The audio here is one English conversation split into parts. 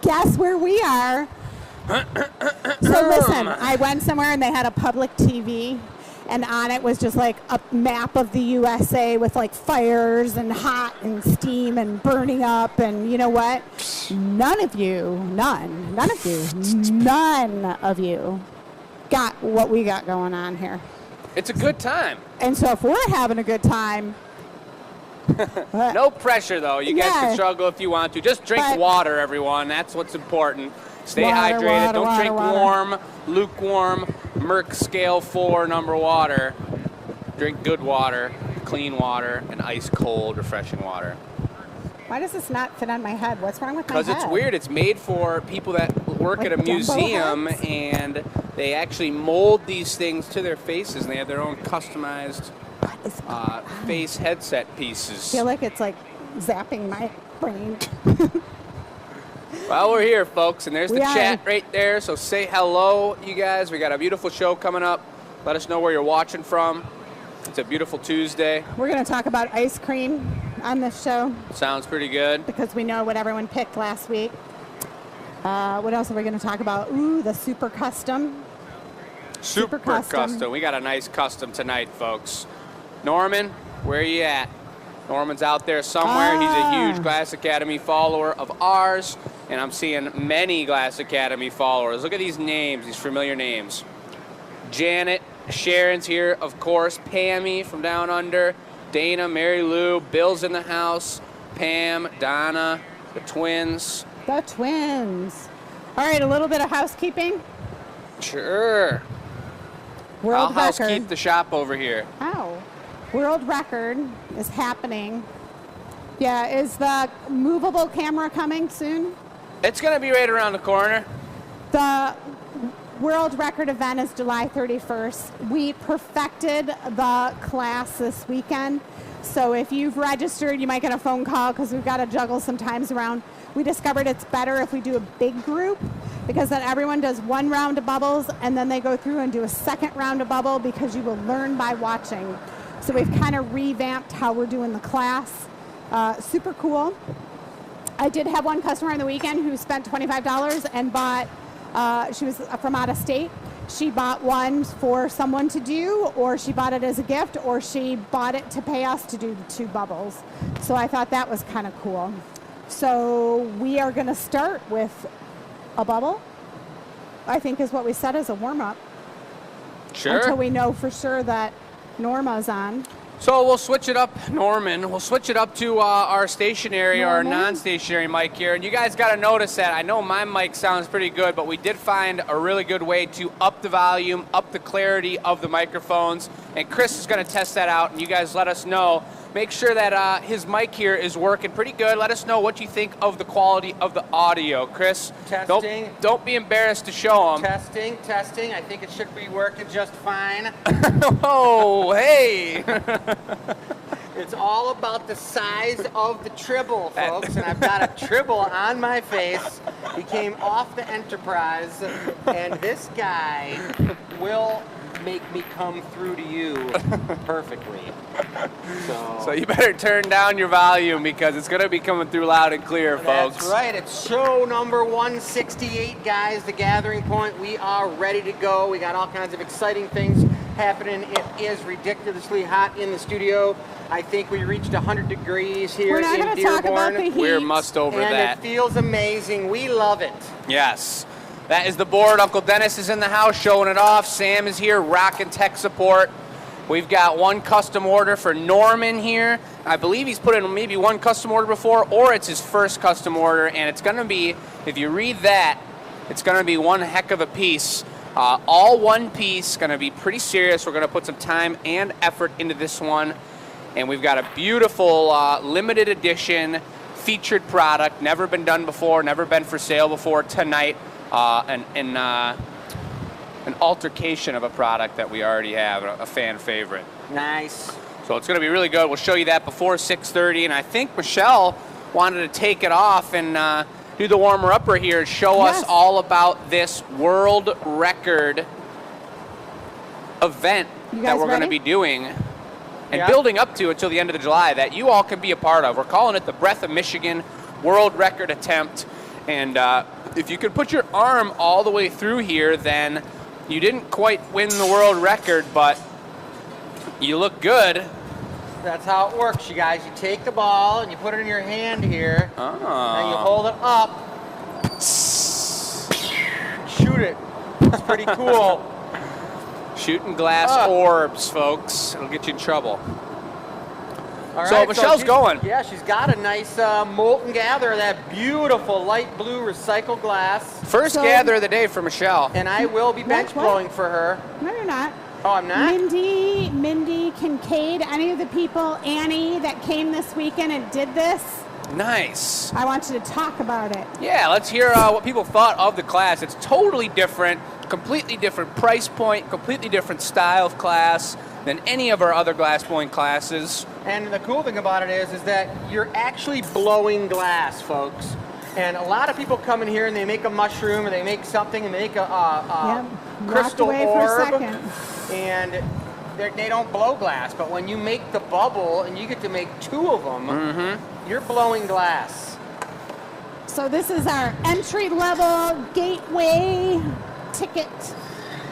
Guess where we are? So listen, I went somewhere and they had a public TV, and on it was just like a map of the USA with like fires and hot and steam and burning up. And you know what? None of you got what we got going on here. It's a good time. And so if we're having a good time. No pressure, though. You guys can struggle if you want to. Just drink water, everyone. That's what's important. Stay hydrated. Don't drink warm, lukewarm, Merck scale 4 number water. Drink good water, clean water, and ice cold, refreshing water. Why does this not fit on my head? What's wrong with my head? Because it's weird. It's made for people that work at a museum, and they actually mold these things to their faces, and they have their own customized face headset pieces. I feel like it's like zapping my brain. Well, we're here, folks, and there's the chat right there, so say hello, you guys. We got a beautiful show coming up. Let us know where you're watching from. It's a beautiful Tuesday. We're going to talk about ice cream on this show. Sounds pretty good. Because we know what everyone picked last week. What else are we going to talk about? Ooh, the super custom. Super custom. We got a nice custom tonight, folks. Norman, where are you at? Norman's out there somewhere. He's a huge Glass Academy follower of ours, and I'm seeing many Glass Academy followers. Look at these names, these familiar names. Janet, Sharon's here, of course. Pammy from down under. Dana, Mary Lou, Bill's in the house. Pam, Donna, the twins. The twins. All right, a little bit of housekeeping. Sure. World I'll record. housekeep the shop over here. Oh. World record is happening. Yeah, is the movable camera coming soon? It's going to be right around the corner. The world record event is July 31st. We perfected the class this weekend. So if you've registered, you might get a phone call because we've got to juggle some times around. We discovered it's better if we do a big group because then everyone does one round of bubbles and then they go through and do a second round of bubble because you will learn by watching. So we've kind of revamped how we're doing the class. Super cool. I did have one customer on the weekend who spent $25 and bought, she was from out of state. She bought one for someone to do, or she bought it as a gift, or she bought it to pay us to do the 2 bubbles. So I thought that was kind of cool. So we are going to start with a bubble, I think is what we said as a warm-up. Sure. Until we know for sure that Norma's on. So we'll switch it up, Norman. We'll switch it up to our stationary or non-stationary mic here. And you guys got to notice that. I know my mic sounds pretty good, but we did find a really good way to up the volume, up the clarity of the microphones. And Chris is going to test that out, and you guys let us know. Make sure that his mic here is working pretty good. Let us know what you think of the quality of the audio. Chris, testing. Don't be embarrassed to show them. Testing. I think it should be working just fine. Oh, hey. It's all about the size of the tribble, folks. And I've got a tribble on my face. He came off the Enterprise. And this guy will make me come through to you perfectly. So you better turn down your volume because it's going to be coming through loud and clear, folks. That's right. It's show number 168, guys, the gathering point. We are ready to go. We got all kinds of exciting things happening. It is ridiculously hot in the studio. I think we reached 100 degrees here in Dearborn. We're not going to talk about the heat. We're must over and that. And it feels amazing. We love it. Yes. That is the board. Uncle Dennis is in the house showing it off. Sam is here rocking tech support. We've got one custom order for Norman here. I believe he's put in maybe one custom order before, or it's his first custom order, and it's going to be, if you read that, it's going to be one heck of a piece. All one piece, going to be pretty serious. We're going to put some time and effort into this one, and we've got a beautiful limited edition featured product, never been done before, never been for sale before tonight. An altercation of a product that we already have, a fan favorite. Nice. So it's going to be really good. We'll show you that before 6:30, and I think Michelle wanted to take it off and do the warmer-upper here and show us all about this world record event that we're going to be doing and building up to until the end of July that you all can be a part of. We're calling it the Breath of Michigan World Record Attempt. And if you could put your arm all the way through here, then you didn't quite win the world record, but you look good. That's how it works, you guys. You take the ball and you put it in your hand here. Oh. And you hold it up. Shoot it. It's pretty cool. Shooting glass orbs, folks. It'll get you in trouble. All So right, Michelle's going. Yeah, she's got a nice molten gather of that beautiful light blue recycled glass. First gather of the day for Michelle. And I will be bench blowing for her. No, you're not. Oh, I'm not? Mindy, Kincaid, any of the people, Annie, that came this weekend and did this. Nice. I want you to talk about it. Yeah, let's hear what people thought of the class. It's totally different, completely different price point, completely different style of class than any of our other glass blowing classes. And the cool thing about it is that you're actually blowing glass, folks. And a lot of people come in here and they make a mushroom or they make something and they make a crystal away orb. for a second. And they don't blow glass, but when you make the bubble and you get to make 2 of them, you're blowing glass. So this is our entry-level gateway ticket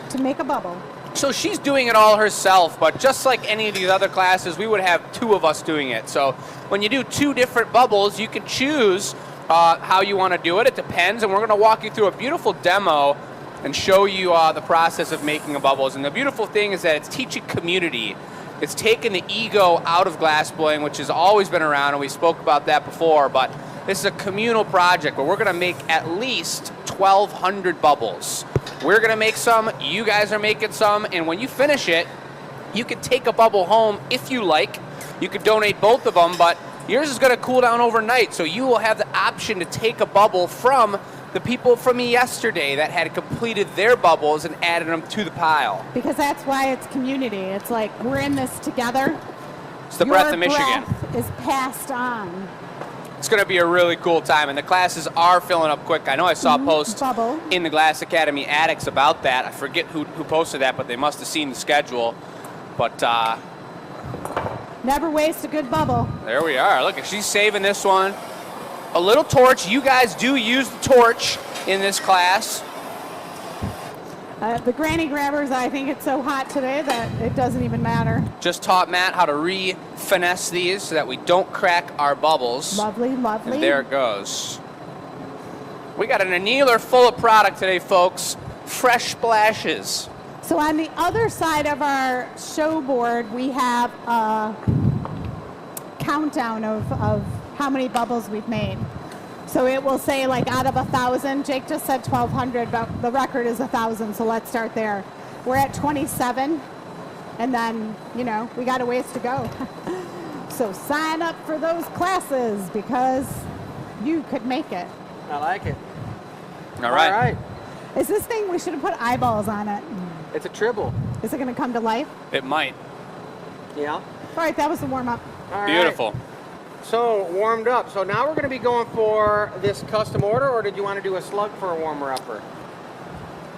to make a bubble. So she's doing it all herself, but just like any of these other classes, we would have 2 of us doing it. So when you do 2 different bubbles, you can choose how you want to do it. It depends, and we're going to walk you through a beautiful demo and show you the process of making the bubbles. And the beautiful thing is that it's teaching community. It's taking the ego out of glass blowing, which has always been around, and we spoke about that before, but this is a communal project where we're going to make at least 1,200 bubbles. We're going to make some, you guys are making some, and when you finish it, you can take a bubble home if you like. You could donate both of them, but yours is going to cool down overnight, so you will have the option to take a bubble from the people from yesterday that had completed their bubbles and added them to the pile. Because that's why it's community. It's like we're in this together. It's the breath of Michigan. Breath is passed on. It's going to be a really cool time, and the classes are filling up quick. I know I saw a post Bubble. in the Glass Academy Addicts about that. I forget who posted that, but they must have seen the schedule. But Never waste a good bubble. there we are. Look, she's saving this one. A little torch. You guys do use the torch in this class. The granny grabbers, I think it's so hot today that it doesn't even matter. Just taught Matt how to re-finesse these so that we don't crack our bubbles. Lovely, lovely. And there it goes. We got an annealer full of product today, folks. Fresh splashes. So on the other side of our show board, we have a countdown of how many bubbles we've made. So it will say, like, out of 1,000. Jake just said 1,200, but the record is 1,000, so let's start there. We're at 27, and then, you know, we got a ways to go. So sign up for those classes because you could make it. I like it. All right. All right. Is this thing, we should have put eyeballs on it. It's a tribble. Is it going to come to life? It might. Yeah. All right, that was the warm-up. All right. Beautiful. So, warmed up. So now we're going to be going for this custom order, or did you want to do a slug for a warmer-upper?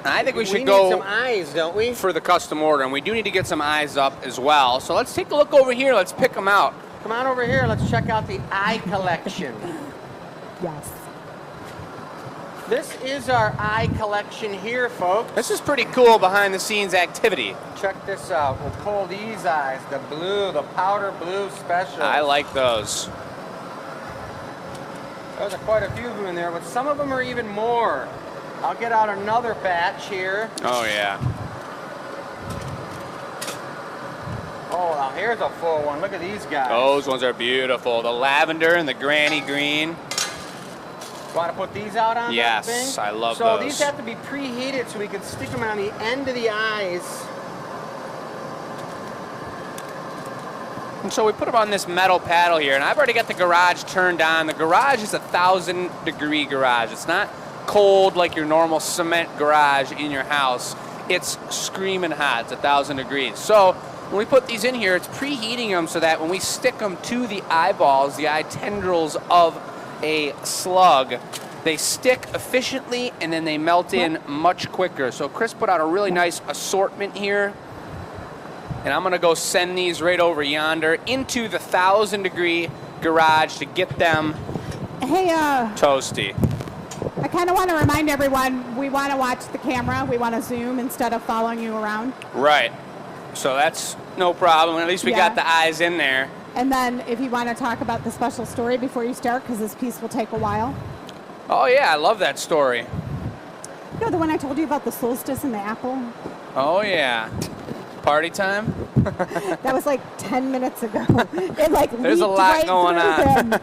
I think we should need go some eyes, don't we? for the custom order, and we do need to get some eyes up as well. So let's take a look over here. Let's pick them out. Come on over here. Let's check out the eye collection. Yes. This is our eye collection here, folks. This is pretty cool behind-the-scenes activity. Check this out. We'll pull these eyes, the blue, the powder blue special. I like those. There's quite a few of them in there, but some of them are even more. I'll get out another batch here. Oh, yeah. Oh, now here's a full one. Look at these guys. Those ones are beautiful. The lavender and the granny green. Want to put these out on Yes, that thing? I love so those. So these have to be preheated so we can stick them on the end of the eyes. And so we put them on this metal paddle here, and I've already got the garage turned on. The garage is a 1,000-degree garage. It's not cold like your normal cement garage in your house. It's screaming hot. It's 1,000 degrees. So when we put these in here, it's preheating them so that when we stick them to the eyeballs, the eye tendrils of a slug, they stick efficiently and then they melt in much quicker. So Chris put out a really nice assortment here, and I'm gonna go send these right over yonder into the 1,000-degree garage to get them Hey, toasty. kind of want to remind everyone, we want to watch the camera. We want to zoom instead of following you around. Right. So that's no problem. At least we got the eyes in there. And then if you want to talk about the special story before you start, because this piece will take a while. Oh, yeah, I love that story. You know the one I told you about the solstice and the apple? Oh, yeah. Party time? That was like 10 minutes ago. It like There's a lot going on.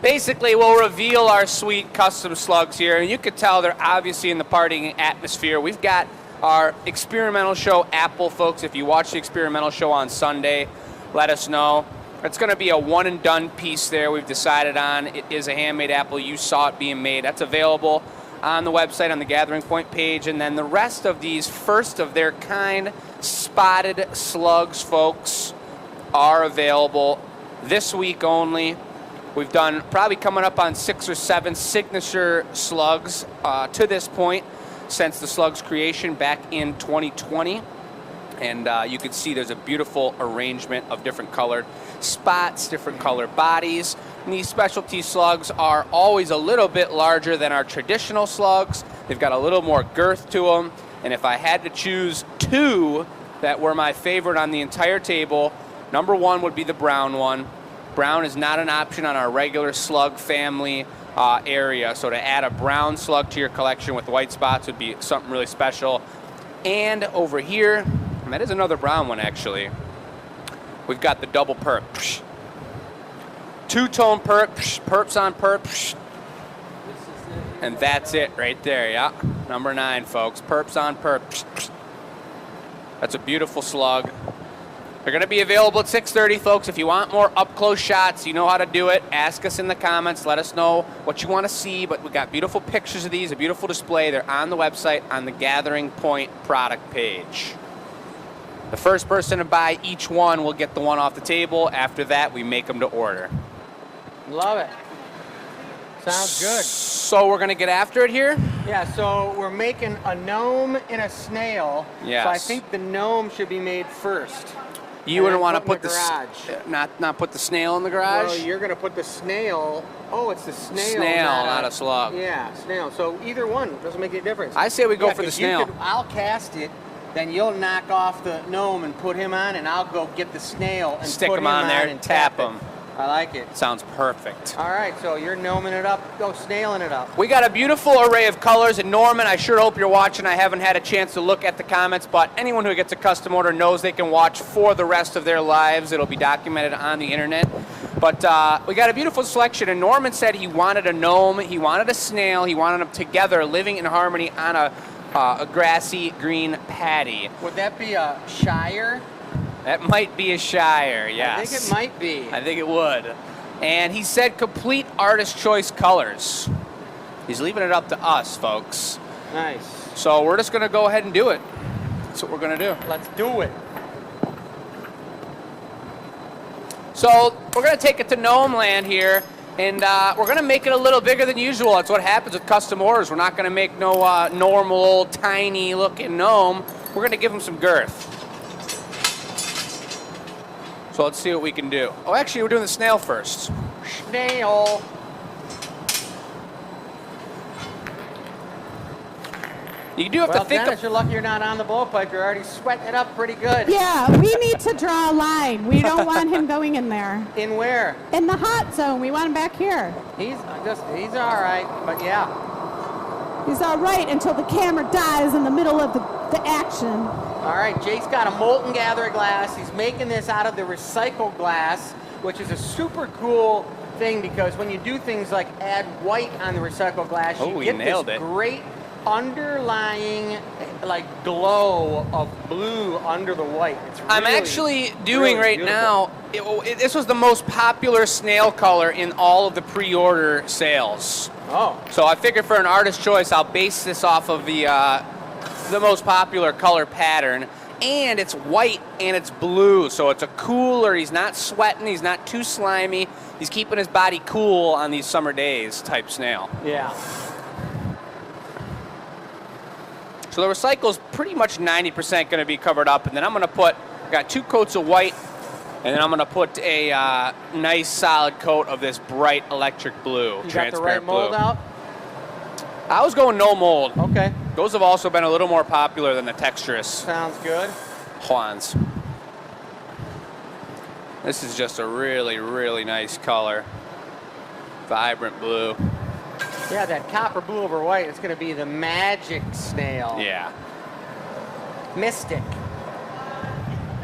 Basically, we'll reveal our sweet custom slugs here, and you can tell they're obviously in the partying atmosphere. We've got our experimental show Apple, folks. If you watch the experimental show on Sunday, let us know. It's going to be a one-and-done piece there we've decided on. It is a handmade apple. You saw it being made. That's available on the website on the Gathering Point page. And then the rest of these first-of-their-kind spotted slugs, folks, are available this week only. We've done probably coming up on 6 or 7 signature slugs to this point since the slug's creation back in 2020. And you can see there's a beautiful arrangement of different colored spots, different colored bodies. And these specialty slugs are always a little bit larger than our traditional slugs. They've got a little more girth to them. And if I had to choose 2 that were my favorite on the entire table, number 1 would be the brown one. Brown is not an option on our regular slug family area. So to add a brown slug to your collection with white spots would be something really special. And over here, that is another brown one, actually. We've got the double perp. Two-tone perp, perps on perp. And that's it right there, yeah. Number 9, folks. Perps on perp. That's a beautiful slug. They're going to be available at 6:30, folks. If you want more up-close shots, you know how to do it. Ask us in the comments. Let us know what you want to see. But we've got beautiful pictures of these, a beautiful display. They're on the website on the Gathering Point product page. The first person to buy each one will get the one off the table. After that, we make them to order. Love it. Sounds good. So we're going to get after it here? Yeah, so we're making a gnome and a snail. Yes. So I think the gnome should be made first. You wouldn't want to put the garage. Not put the snail in the garage? Well, you're going to put the snail. Oh, it's the snail. Snail, not a slug. Yeah, snail. So either one doesn't make any difference. I say we go for the snail. I'll cast it. Then you'll knock off the gnome and put him on, and I'll go get the snail and stick put him on there and tap him. I like it. Sounds perfect. All right, so you're gnoming it up, go snailing it up. We got a beautiful array of colors. And Norman, I sure hope you're watching. I haven't had a chance to look at the comments, but anyone who gets a custom order knows they can watch for the rest of their lives. It'll be documented on the internet. But we got a beautiful selection, and Norman said he wanted a gnome, he wanted a snail, he wanted them together, living in harmony on a grassy green patty. Would that be a Shire? That might be a Shire, yes. I think it might be. I think it would. And he said complete artist choice colors. He's leaving it up to us, folks. Nice. So we're just going to go ahead and do it. That's what we're going to do. Let's do it. So we're going to take it to Gnome Land here, and we're going to make it a little bigger than usual. That's what happens with custom orders. We're not going to make no normal old tiny looking gnome. We're going to give him some girth. So let's see what we can do. Oh, actually, we're doing the snail first. Snail. You do have to think. Dennis, you're lucky you're not on the blowpipe. You're already sweating it up pretty good. Yeah, we need to draw a line. We don't want him going in there. In where? In the hot zone. We want him back here. He's all right, but yeah. He's all right until the camera dies in the middle of the action. All right, Jake's got a molten gather glass. He's making this out of the recycled glass, which is a super cool thing because when you do things like add white on the recycled glass, you get this great underlying like glow of blue under the white. It's really, I'm actually doing really right now, this was the most popular snail color in all of the pre-order sales. Oh. So I figured for an artist choice, I'll base this off of the most popular color pattern. And it's white and it's blue, so it's a cooler. He's not sweating, he's not too slimy. He's keeping his body cool on these summer days type snail. Yeah. So the recycle's pretty much 90% going to be covered up, and then I'm going to got 2 coats of white, and then I'm going to put a nice solid coat of this bright electric blue, you transparent got the right mold blue. out? I was going no mold. Okay. Those have also been a little more popular than the texturous Sounds good. Juans. This is just a really, really nice color. Vibrant blue. Yeah, that copper blue over white is going to be the magic snail. Yeah. Mystic.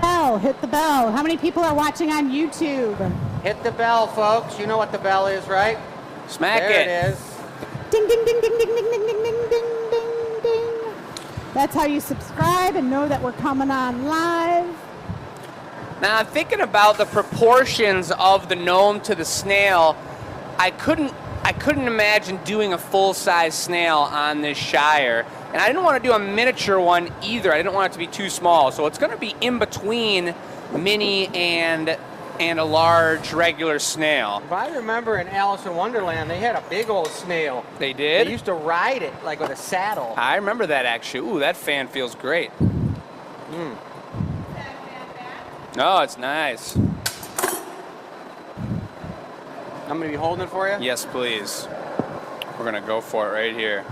Bell, hit the bell. How many people are watching on YouTube? Hit the bell, folks. You know what the bell is, right? Smack There it is. Ding, ding, ding, ding, ding, ding, ding, ding, ding, ding, ding, ding. That's how you subscribe and know that we're coming on live. Now I'm thinking about the proportions of the gnome to the snail. I couldn't imagine doing a full-size snail on this Shire. And I didn't want to do a miniature one either. I didn't want it to be too small. So it's going to be in between mini and a large regular snail. If I remember in Alice in Wonderland, they had a big old snail. They did? They used to ride it like with a saddle. I remember that actually. Ooh, that fan feels great. Oh, it's nice. I'm going to be holding it for you? Yes, please. We're going to go for it right here.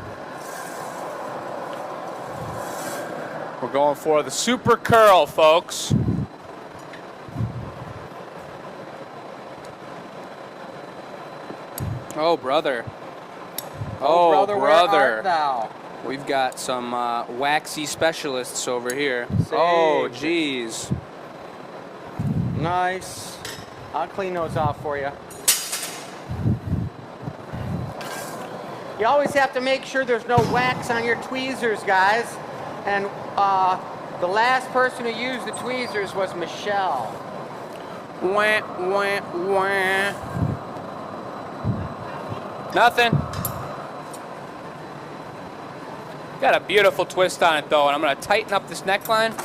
We're going for the super curl, folks. Oh, brother. Oh, brother, where art thou? We've got some waxy specialists over here. Sage. Oh, geez. Nice. I'll clean those off for you. You always have to make sure there's no wax on your tweezers, guys. And the last person who used the tweezers was Michelle. Wah, wah, wah. Nothing. Got a beautiful twist on it, though, and I'm going to tighten up this neckline.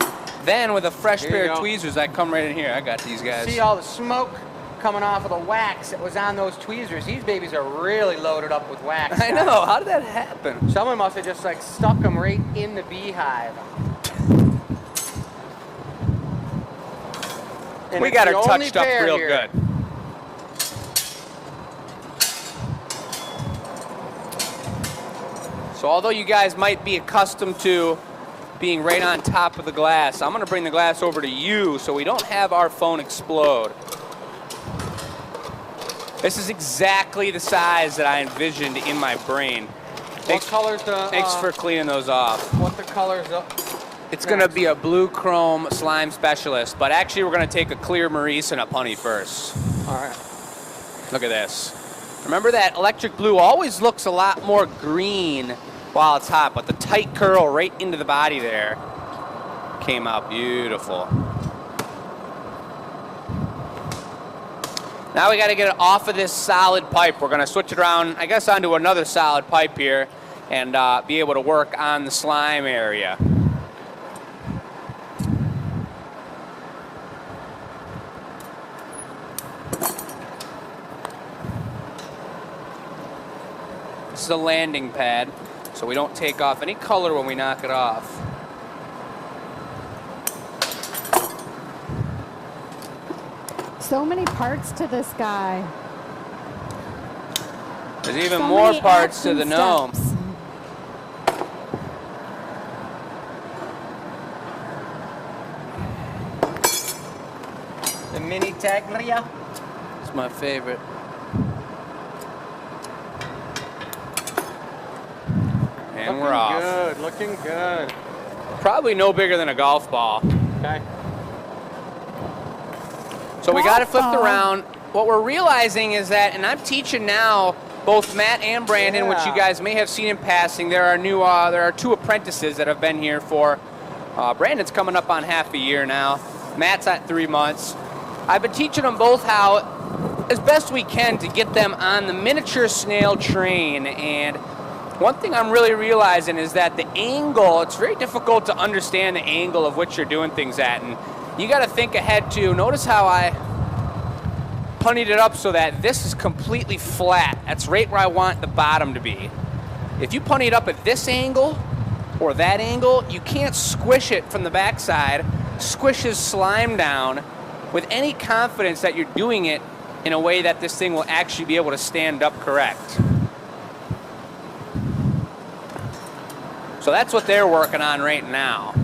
Then, with a fresh pair of tweezers, I come right in here. I got these guys. See all the smoke coming off of the wax that was on those tweezers. These babies are really loaded up with wax. I know. How did that happen? Someone must have just like stuck them right in the beehive. And We it's got the her only touched up pair real here. good. So although you guys might be accustomed to being right on top of the glass, I'm going to bring the glass over to you so we don't have our phone explode. This is exactly the size that I envisioned in my brain. What color's the... Thanks for cleaning those off. What the color's the... It's going to be a blue chrome slime specialist, but actually we're going to take a clear Maurice and a punny first. All right. Look at this. Remember that electric blue always looks a lot more green while it's hot, but the tight curl right into the body there came out beautiful. Now we got to get it off of this solid pipe. We're going to switch it around, I guess, onto another solid pipe here and be able to work on the slime area. This is a landing pad, so we don't take off any color when we knock it off. So many parts to this guy. There's even So more many parts to action the gnome. steps. The mini Taglia. It's my favorite. And we're off. Good, looking good. Probably no bigger than a golf ball. Okay. So we got it flipped Golf ball. around. What we're realizing is that, and I'm teaching now, both Matt and Brandon, which you Yeah. guys may have seen in passing. There are two apprentices that have been here for. Brandon's coming up on half a year now. Matt's at 3 months. I've been teaching them both how, as best we can, to get them on the miniature snail train. And one thing I'm really realizing is that the angle, it's very difficult to understand the angle of which you're doing things at. And you got to think ahead too. Notice how I punnied it up so that this is completely flat. That's right where I want the bottom to be. If you punny it up at this angle or that angle, you can't squish it from the backside, squish his slime down with any confidence that you're doing it in a way that this thing will actually be able to stand up correct. So that's what they're working on right now.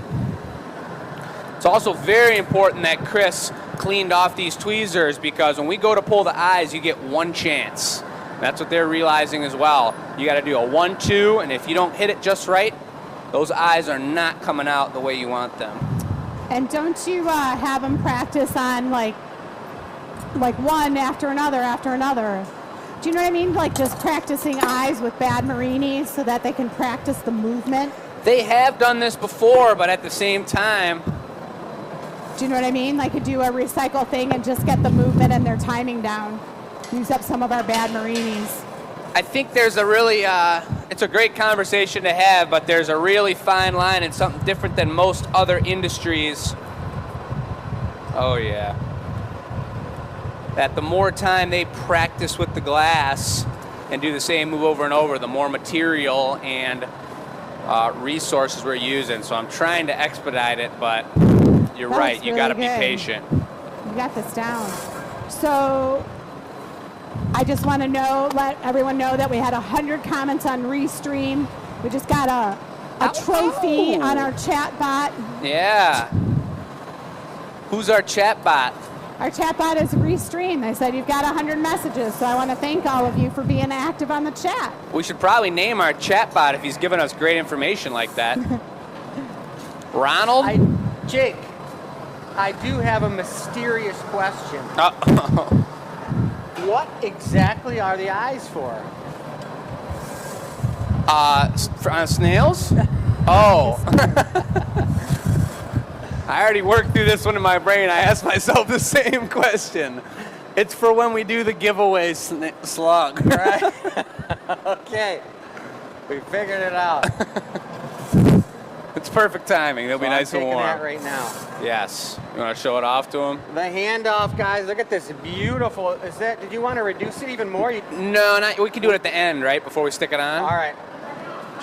It's also very important that Chris cleaned off these tweezers, because when we go to pull the eyes, you get one chance. That's what they're realizing as well. You got to do a 1-2, and if you don't hit it just right, those eyes are not coming out the way you want them. And don't you have them practice on like one after another? Do you know what I mean? Like just practicing eyes with bad Marinis so that they can practice the movement. They have done this before, but at the same time, do you know what I mean? Like you do a recycle thing and just get the movement and their timing down. Use up some of our bad Marinis. I think there's a really, it's a great conversation to have, but there's a really fine line and something different than most other industries. Oh yeah. That the more time they practice with the glass and do the same move over and over, the more material and resources we're using. So I'm trying to expedite it, but you're right. You really got to be good. patient. You got this down. So I just want to let everyone know that we had 100 comments on Restream. We just got a trophy on our chat bot. Yeah. Who's our chat bot? Our chat bot is Restream. They said you've got 100 messages, so I want to thank all of you for being active on the chat. We should probably name our chat bot if he's giving us great information like that. Ronald? Jake, I do have a mysterious question. What exactly are the eyes for? Snails? Oh. I already worked through this one in my brain. I asked myself the same question. It's for when we do the giveaway slug. Right? Okay. We figured it out. It's perfect timing. They'll be nice and warm. I'm taking that right now. Yes. You want to show it off to them? The handoff, guys. Look at this beautiful. Did you want to reduce it even more? No, we can do it at the end, right? Before we stick it on? All right.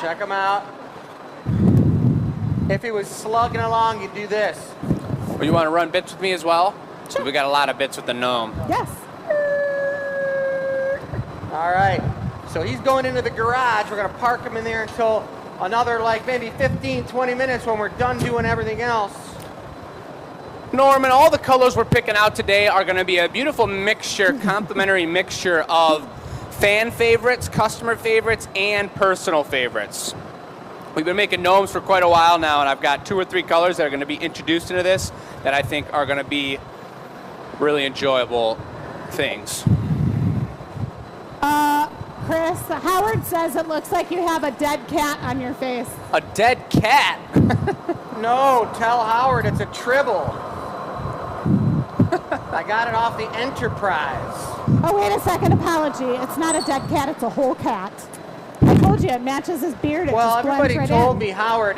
Check them out. If he was slugging along, you'd do this. Well, you want to run bits with me as well? Sure. We got a lot of bits with the gnome. Yes. All right. So he's going into the garage. We're going to park him in there until another maybe 15, 20 minutes when we're done doing everything else. Norman, all the colors we're picking out today are going to be a beautiful mixture, complementary mixture of fan favorites, customer favorites, and personal favorites. We've been making gnomes for quite a while now, and I've got 2 or 3 colors that are going to be introduced into this that I think are going to be really enjoyable things. Chris, Howard says it looks like you have a dead cat on your face. A dead cat? No, tell Howard it's a tribble. I got it off the Enterprise. Oh, wait a second. Apology. It's not a dead cat. It's a whole cat. I told you, it matches his beard. Well, everybody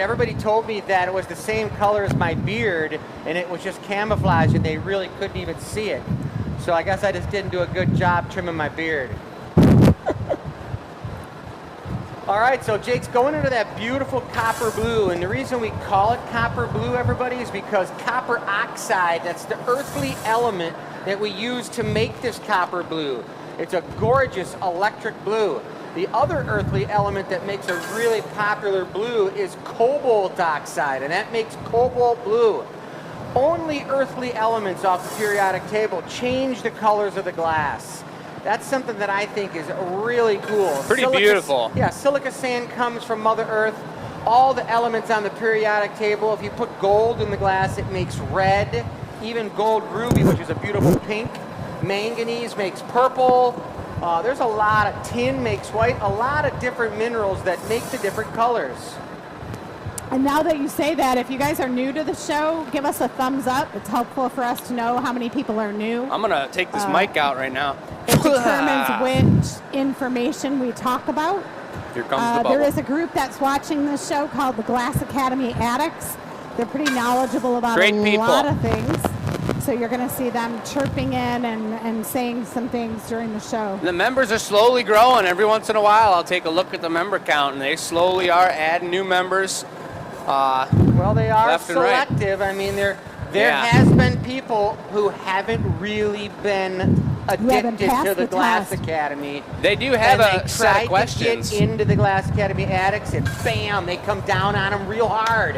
everybody told me that it was the same color as my beard, and it was just camouflage, and they really couldn't even see it. So I guess I just didn't do a good job trimming my beard. All right, so Jake's going into that beautiful copper blue, and the reason we call it copper blue, everybody, is because copper oxide, that's the earthly element that we use to make this copper blue. It's a gorgeous electric blue. The other earthly element that makes a really popular blue is cobalt oxide, and that makes cobalt blue. Only earthly elements off the periodic table change the colors of the glass. That's something that I think is really cool. Pretty beautiful. Yeah, silica sand comes from Mother Earth. All the elements on the periodic table, if you put gold in the glass, it makes red. Even gold ruby, which is a beautiful pink. Manganese makes purple. There's a lot of tin makes white. A lot of different minerals that make the different colors. And now that you say that, if you guys are new to the show, give us a thumbs up. It's helpful for us to know how many people are new. I'm going to take this mic out right now. It determines which information we talk about. Here comes the bubble. There is a group that's watching this show called the Glass Academy Addicts. They're pretty knowledgeable about lot of things. So you're going to see them chirping in and saying some things during the show. The members are slowly growing. Every once in a while, I'll take a look at the member count, and they slowly are adding new members. Well, they are left and right. selective. I mean, there has been people who haven't really been haven't addicted passed to the the Glass test. Academy. They do have and a they set tried of questions. to get into the Glass Academy attics, and bam, they come down on them real hard.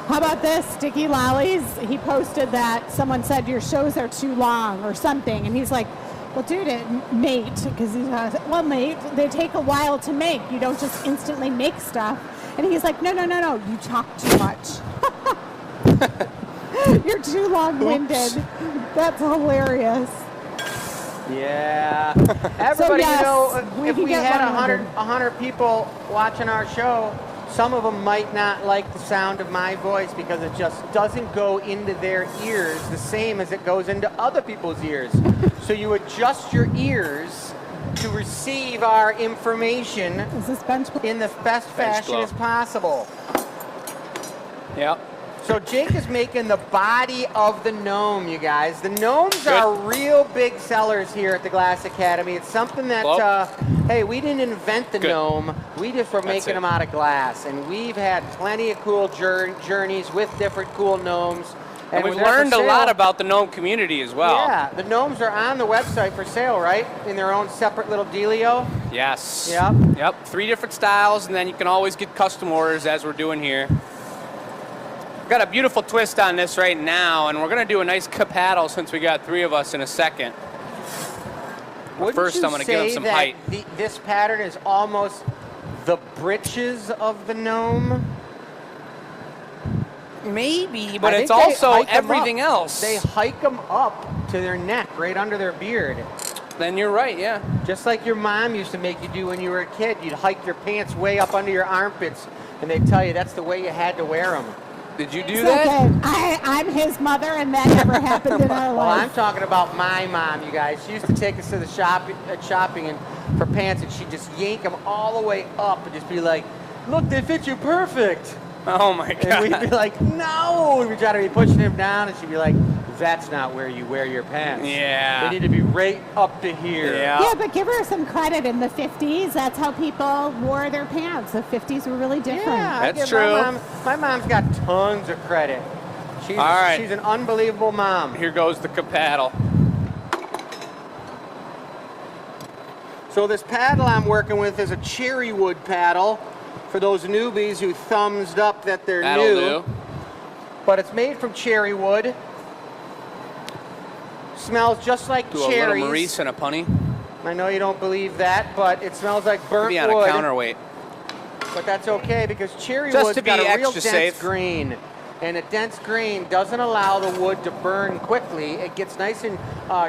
How about this? Sticky Lollies, he posted that someone said your shows are too long or something. And he's like, well, dude, mate, because he's well, mate, they take a while to make. You don't just instantly make stuff. And he's like, no, you talk too much. You're too long-winded. That's hilarious. Yeah. Everybody, yes, you know, if can we get had long-winded. 100 people watching our show, some of them might not like the sound of my voice because it just doesn't go into their ears the same as it goes into other people's ears. So you adjust your ears to receive our information Is this bench? in the best fashion blow. as possible. Yep. So Jake is making the body of the gnome, you guys. The gnomes Good. are real big sellers here at the Glass Academy. It's something that, Well, hey, we didn't invent the good. gnome. We just were making it. them out of glass. And we've had plenty of cool journeys with different cool gnomes. And we've when they're for learned a lot sale- about the gnome community as well. Yeah, the gnomes are on the website for sale, right? In their own separate little dealio. Yes. Yep. Yep. 3 different styles, and then you can always get custom orders as we're doing here. We've got a beautiful twist on this right now, and we're going to do a nice capaddle since we got 3 of us in a second. Wouldn't First, you I'm gonna give him say some that height. This pattern is almost the breeches of the gnome. Maybe, I but think it's they also hike 'em everything up. else. They hike them up to their neck, right under their beard. Then you're right, yeah. Just like your mom used to make you do when you were a kid. You'd hike your pants way up under your armpits, and they'd tell you that's the way you had to wear them. Did you do It's that? okay. I'm his mother, and that never happened in our Well, I'm life. talking about my mom, you guys. She used to take us to the shopping and for pants, and she'd just yank them all the way up and just be like, "Look, they fit you perfect." Oh my And we'd be god. like, "No!" And we'd try to be pushing him down, and she'd be like, "That's not where you wear your pants. Yeah. They need to be right up to here." Yeah. Yeah, but give her some credit. In the 50s, that's how people wore their pants. The 50s were really different. Yeah, I That's give true. My mom's got tons of credit. She's, All right. she's an unbelievable mom. Here goes the capaddle. So this paddle I'm working with is a cherry wood paddle for those newbies who thumbs up that they're That'll new. do. But it's made from cherry wood. Smells just like Do a cherries. little Maurice and a punny. I know you don't believe that, but it smells like burnt Be on wood. a counterweight. But that's okay because cherry Just wood's to be got a real extra dense safe. grain. And a dense grain doesn't allow the wood to burn quickly. It gets nice and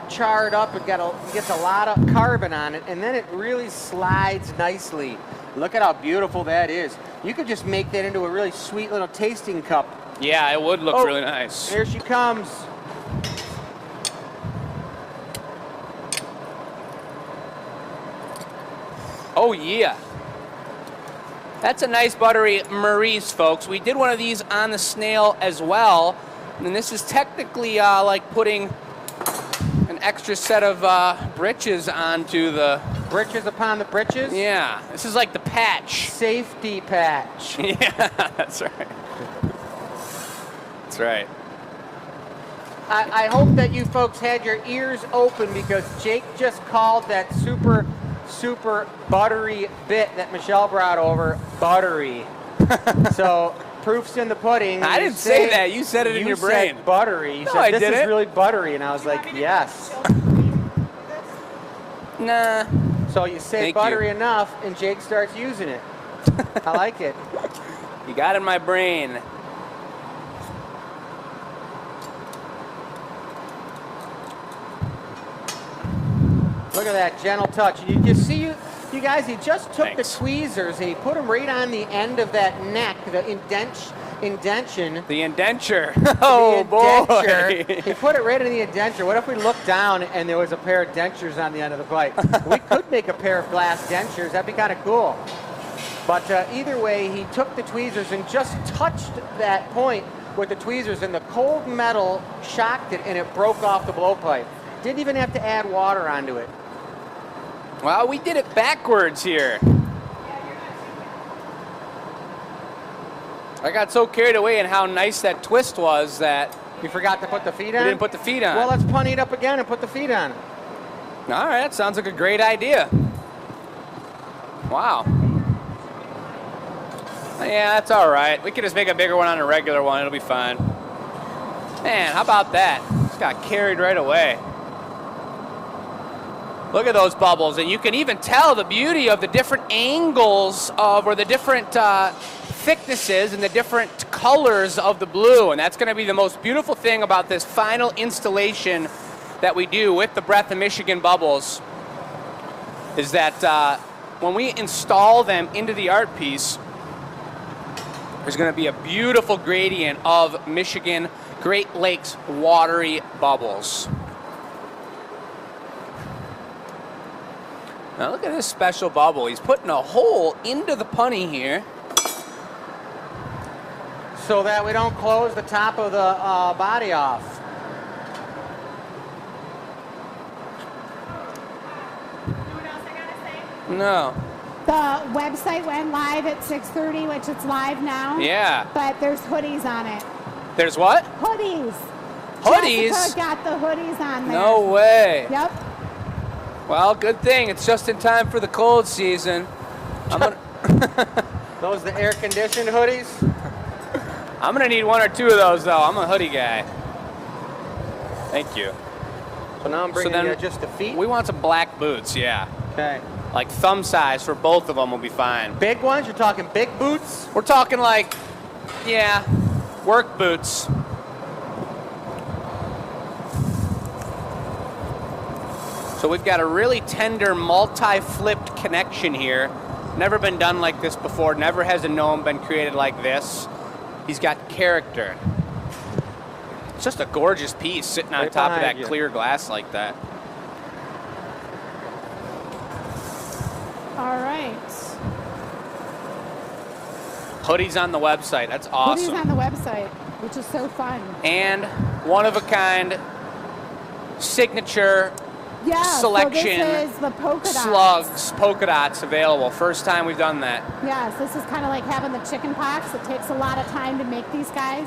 charred up. It gets a lot of carbon on it, and then it really slides nicely. Look at how beautiful that is. You could just make that into a really sweet little tasting cup. Yeah, it would look Oh, really nice. Here she comes. Oh yeah. That's a nice buttery Maurice, folks. We did one of these on the snail as well. And this is technically like putting an extra set of britches onto the... Britches upon the britches. Yeah, this is like the patch. Safety patch. Yeah, that's right. That's right. I hope that you folks had your ears open because Jake just called that super buttery bit that Michelle brought over buttery. So proof's in the pudding. I You didn't say that. You said it in you your said brain. buttery. You No, said I this is didn't. really buttery, and I was like, yes. Nah. So you say Thank buttery you. enough, and Jake starts using it. I like it. You got it in my brain. Look at that gentle touch. You see, you guys, he just took Thanks. the tweezers and he put them right on the end of that neck, the indention. The indenture. Oh, The boy. indenture. He put it right in the indenture. What if we looked down and there was a pair of dentures on the end of the pipe? We could make a pair of glass dentures. That'd be kind of cool. But either way, he took the tweezers and just touched that point with the tweezers, and the cold metal shocked it, and it broke off the blowpipe. Didn't even have to add water onto it. Well, we did it backwards here. I got so carried away in how nice that twist was that You forgot to put the feet on? We didn't put the feet on. Well, let's pony it up again and put the feet on. All right, that sounds like a great idea. Wow. Yeah, that's all right. We can just make a bigger one on a regular one. It'll be fine. Man, how about that? Just got carried right away. Look at those bubbles, and you can even tell the beauty of the different angles of, or the different thicknesses and the different colors of the blue, and that's going to be the most beautiful thing about this final installation that we do with the Breath of Michigan bubbles, is that when we install them into the art piece, there's going to be a beautiful gradient of Michigan Great Lakes watery bubbles. Now look at this special bubble. He's putting a hole into the punny here. So that we don't close the top of the body off. You know what else I gotta say? No. The website went live at 6:30, which it's live now. Yeah. But there's hoodies on it. There's what? Hoodies. Hoodies? Jessica got the hoodies on there. No way. Yep. Well, good thing. It's just in time for the cold season. I'm Those the air-conditioned hoodies? gonna need one or two of those, though. I'm a hoodie guy. Thank you. So now I'm bringing then you just the feet? We want some black boots, yeah. Okay. Like thumb size for both of them will be fine. Big ones? You're talking big boots? We're talking like, yeah, work boots. So we've got a really tender multi-flipped connection here. Never been done like this before. Never has a gnome been created like this. He's got character. It's just a gorgeous piece sitting on Right top of behind that you. clear glass like that. All right. Hoodies on the website. That's awesome. Hoodies on the website, which is so fun. And one-of-a-kind signature Yeah. selection So this is the polka dots. slugs, polka dots available. First time we've done that. Yes, this is kind of like having the chicken pox. It takes a lot of time to make these guys.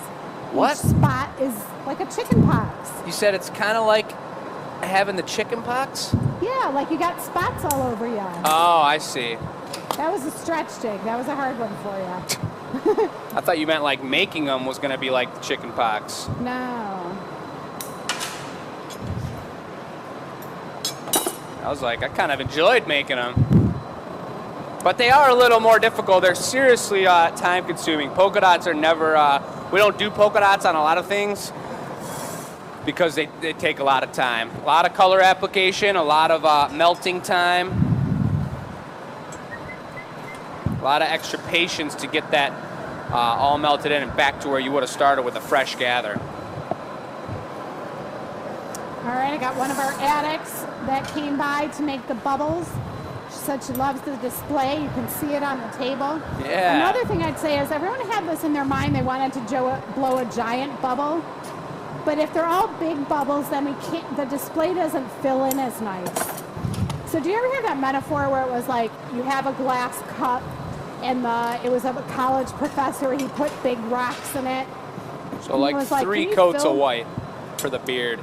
What? Each spot is like a chicken pox. You said it's kind of like having the chicken pox? Yeah, like you got spots all over you. Oh, I see. That was a stretch, Jake. That was a hard one for you. I thought you meant like making them was going to be like the chicken pox. No. I was like, I kind of enjoyed making them. But they are a little more difficult. They're seriously time consuming. Polka dots are never, we don't do polka dots on a lot of things because they take a lot of time. A lot of color application, a lot of melting time, a lot of extra patience to get that all melted in and back to where you would have started with a fresh gather. All right, I got one of our addicts that came by to make the bubbles. She said she loves the display. You can see it on the table. Yeah. Another thing I'd say is everyone had this in their mind. They wanted to blow a giant bubble. But if they're all big bubbles, then the display doesn't fill in as nice. So do you ever have that metaphor where it was like you have a glass cup and it was of a college professor, he put big rocks in it. So And he like was 3 "Can you coats fill- of white for the beard.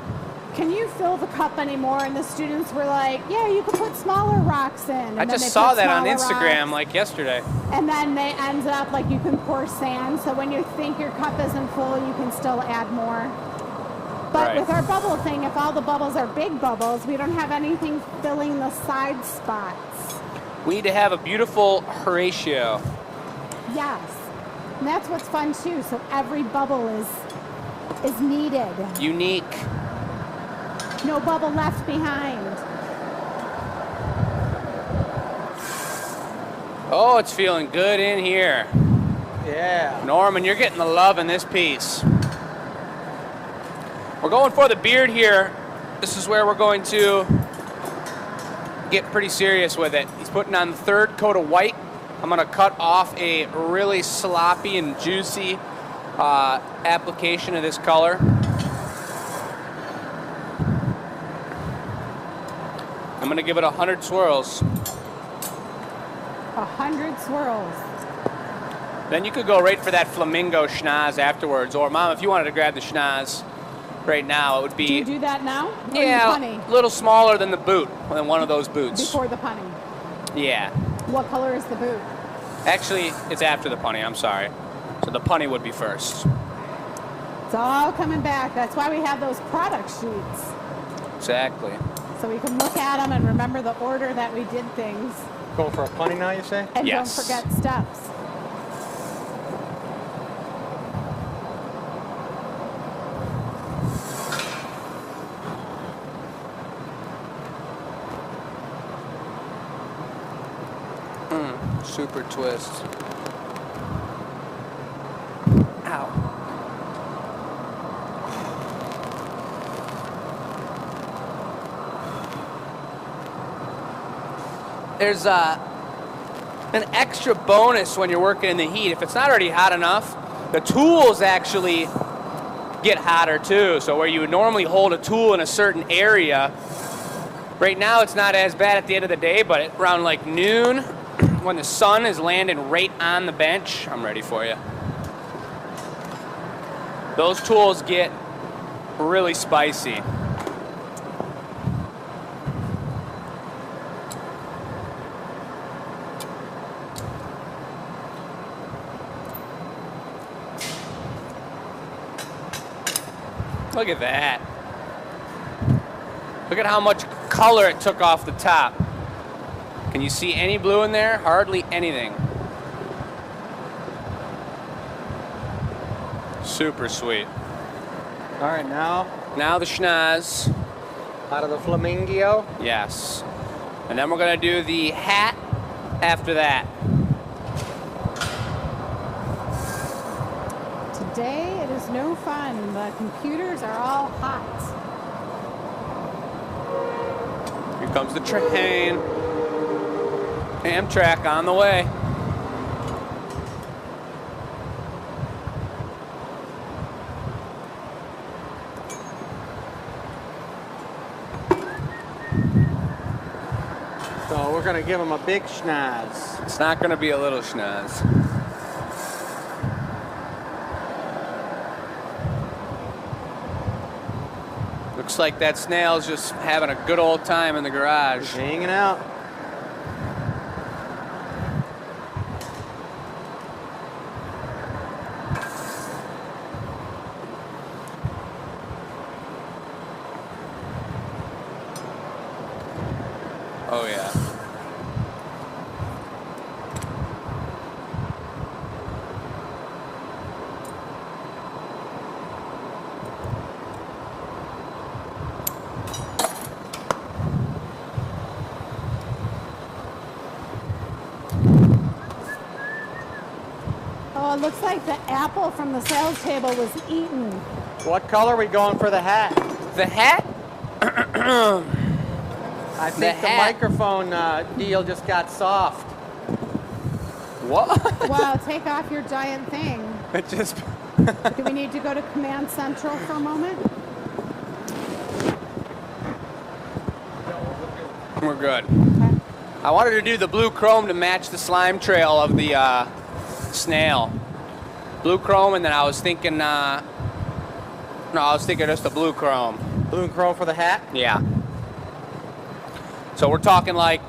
Can you fill the cup anymore?" And the students were like, "Yeah, you could put smaller rocks in." And I then just they saw put that on smaller Instagram rocks. like yesterday. And then they ended up like you can pour sand, so when you think your cup isn't full, you can still add more. But Right. with our bubble thing, if all the bubbles are big bubbles, we don't have anything filling the side spots. We need to have a beautiful Horatio. Yes. And that's what's fun too. So every bubble is needed. Unique. No bubble left behind. Oh, it's feeling good in here. Yeah. Norman, you're getting the love in this piece. We're going for the beard here. This is where we're going to get pretty serious with it. He's putting on the 3rd coat of white. I'm going to cut off a really sloppy and juicy application of this color. I'm going to give it 100 swirls. 100 swirls. Then you could go right for that flamingo schnoz afterwards. Or, Mom, if you wanted to grab the schnoz, Right now, it would be... Do you do that now? Or yeah, in the punny? a little smaller than the boot, than one of those boots. Before the punny. Yeah. What color is the boot? Actually, it's after the punny, I'm sorry. So the punny would be first. It's all coming back. That's why we have those product sheets. Exactly. So we can look at them and remember the order that we did things. Going for a punny now, you say? And Yes. don't forget steps. Super twist. Ow. There's an extra bonus when you're working in the heat. If it's not already hot enough, the tools actually get hotter too. So where you would normally hold a tool in a certain area, right now it's not as bad at the end of the day, but around like noon, when the sun is landing right on the bench, I'm ready for you. Those tools get really spicy. Look at that. Look at how much color it took off the top. Can you see any blue in there? Hardly anything. Super sweet. All right, now Now the schnoz. out of the flamingo. Yes. And then we're gonna do the hat after that. Today it is no fun. The computers are all hot. Here comes the train. Amtrak on the way. So we're gonna give him a big schnoz. It's not gonna be a little schnoz. Looks like that snail's just having a good old time in the garage. Hanging out. Oh yeah. Oh, it looks like the apple from the sales table was eaten. What color are we going for the hat? The hat? I think the hat. microphone deal just got soft. What? Wow, take off your giant thing. It just... Do we need to go to Command Central for a moment? We're good. Okay. I wanted to do the blue chrome to match the slime trail of the snail. Blue chrome, and then I was thinking, no, I was thinking just the blue chrome. Blue and chrome for the hat? Yeah. So we're talking like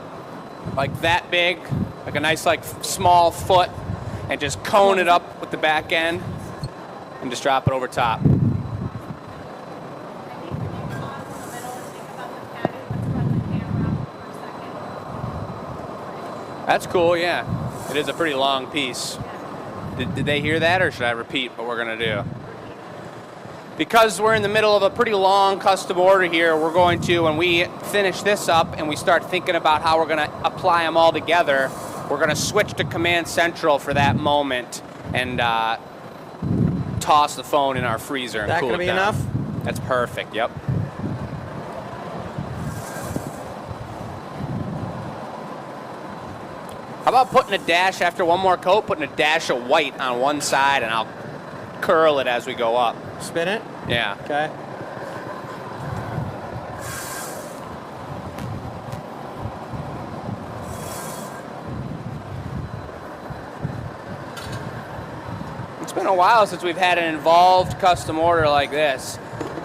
that big, like a nice like small foot, and just cone it up with the back end, and just drop it over top. That's cool, yeah. It is a pretty long piece. Did they hear that, or should I repeat what we're gonna do? Because we're in the middle of a pretty long custom order here, we're going to, when we finish this up and we start thinking about how we're gonna apply them all together, we're gonna switch to Command Central for that moment and toss the phone in our freezer and That cool gonna it be down. enough? That's perfect, yep. How about putting a dash, after one more coat, putting a dash of white on one side, and I'll curl it as we go up. Spin it? Yeah. Okay. It's been a while since we've had an involved custom order like this.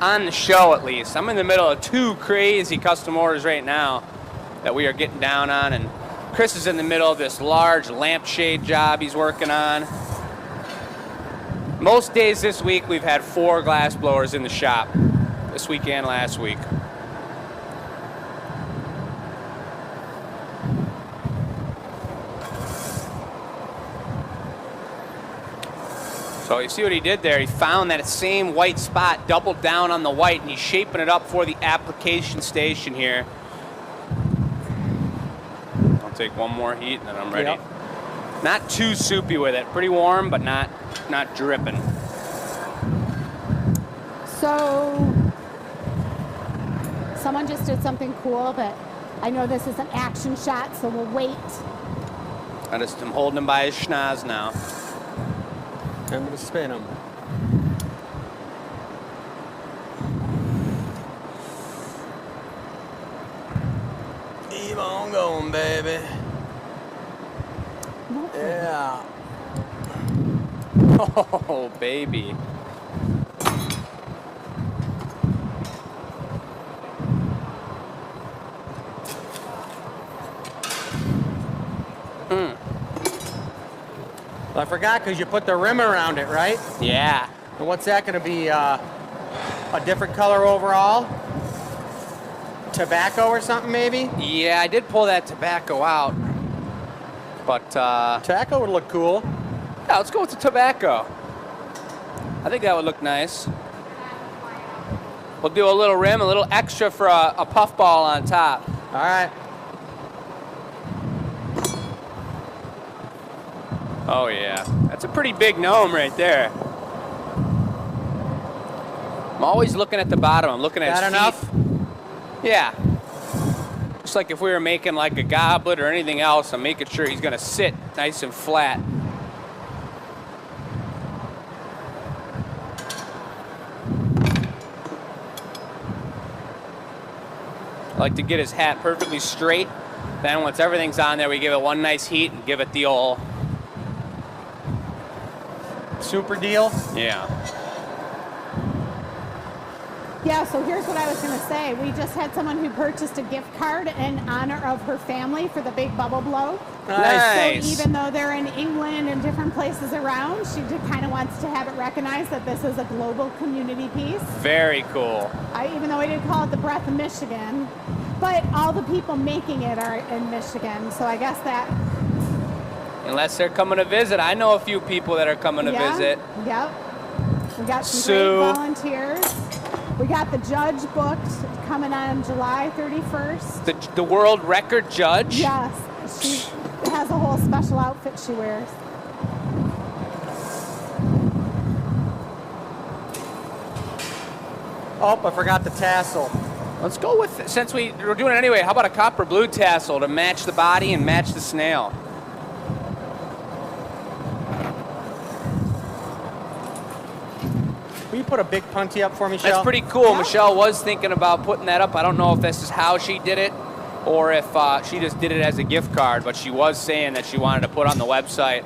on the show at least. I'm in the middle of 2 crazy custom orders right now that we are getting down on, and Chris is in the middle of this large lampshade job he's working on. Most days this week we've had 4 glass blowers in the shop, this week and last week. So you see what he did there? He found that same white spot, doubled down on the white, and he's shaping it up for the application station here. I'll take one more heat and then I'm ready. Yep. Not too soupy with it. Pretty warm, but not dripping. So someone just did something cool, but I know this is an action shot, so we'll wait. I'm holding him by his schnoz now. I'm going to spin him. Keep on going, baby. Yeah. Oh, baby. Well, I forgot because you put the rim around it, right? Yeah. And what's that going to be? A different color overall? Tobacco or something, maybe? Yeah, I did pull that tobacco out. But, tobacco would look cool. Yeah, let's go with the tobacco. I think that would look nice. We'll do a little rim, a little extra for a puffball on top. All right. Oh, yeah. That's a pretty big gnome right there. I'm always looking at the bottom. I'm looking at his feet. Enough? Yeah. Just like if we were making like a goblet or anything else, I'm making sure he's going to sit nice and flat. I like to get his hat perfectly straight. Then once everything's on there, we give it one nice heat and give it the old... super deal? Yeah. Yeah, so here's what I was going to say. We just had someone who purchased a gift card in honor of her family for the big bubble blow. Nice. So even though they're in England and different places around, she kind of wants to have it recognized that this is a global community piece. Very cool. Even though we didn't call it the Breath of Michigan, but all the people making it are in Michigan. So I guess that... Unless they're coming to visit. I know a few people that are coming to visit. Yep. We got some Sue. great volunteers. We got the judge booked coming on July 31st. The world record judge? Yes. She has a whole special outfit she wears. Oh, I forgot the tassel. Let's go with it. Since we're doing it anyway, how about a copper blue tassel to match the body and match the snail? Will you put a big punty up for me, Michelle? That's pretty cool. Yeah. Michelle was thinking about putting that up. I don't know if this is how she did it or if she just did it as a gift card, but she was saying that she wanted to put on the website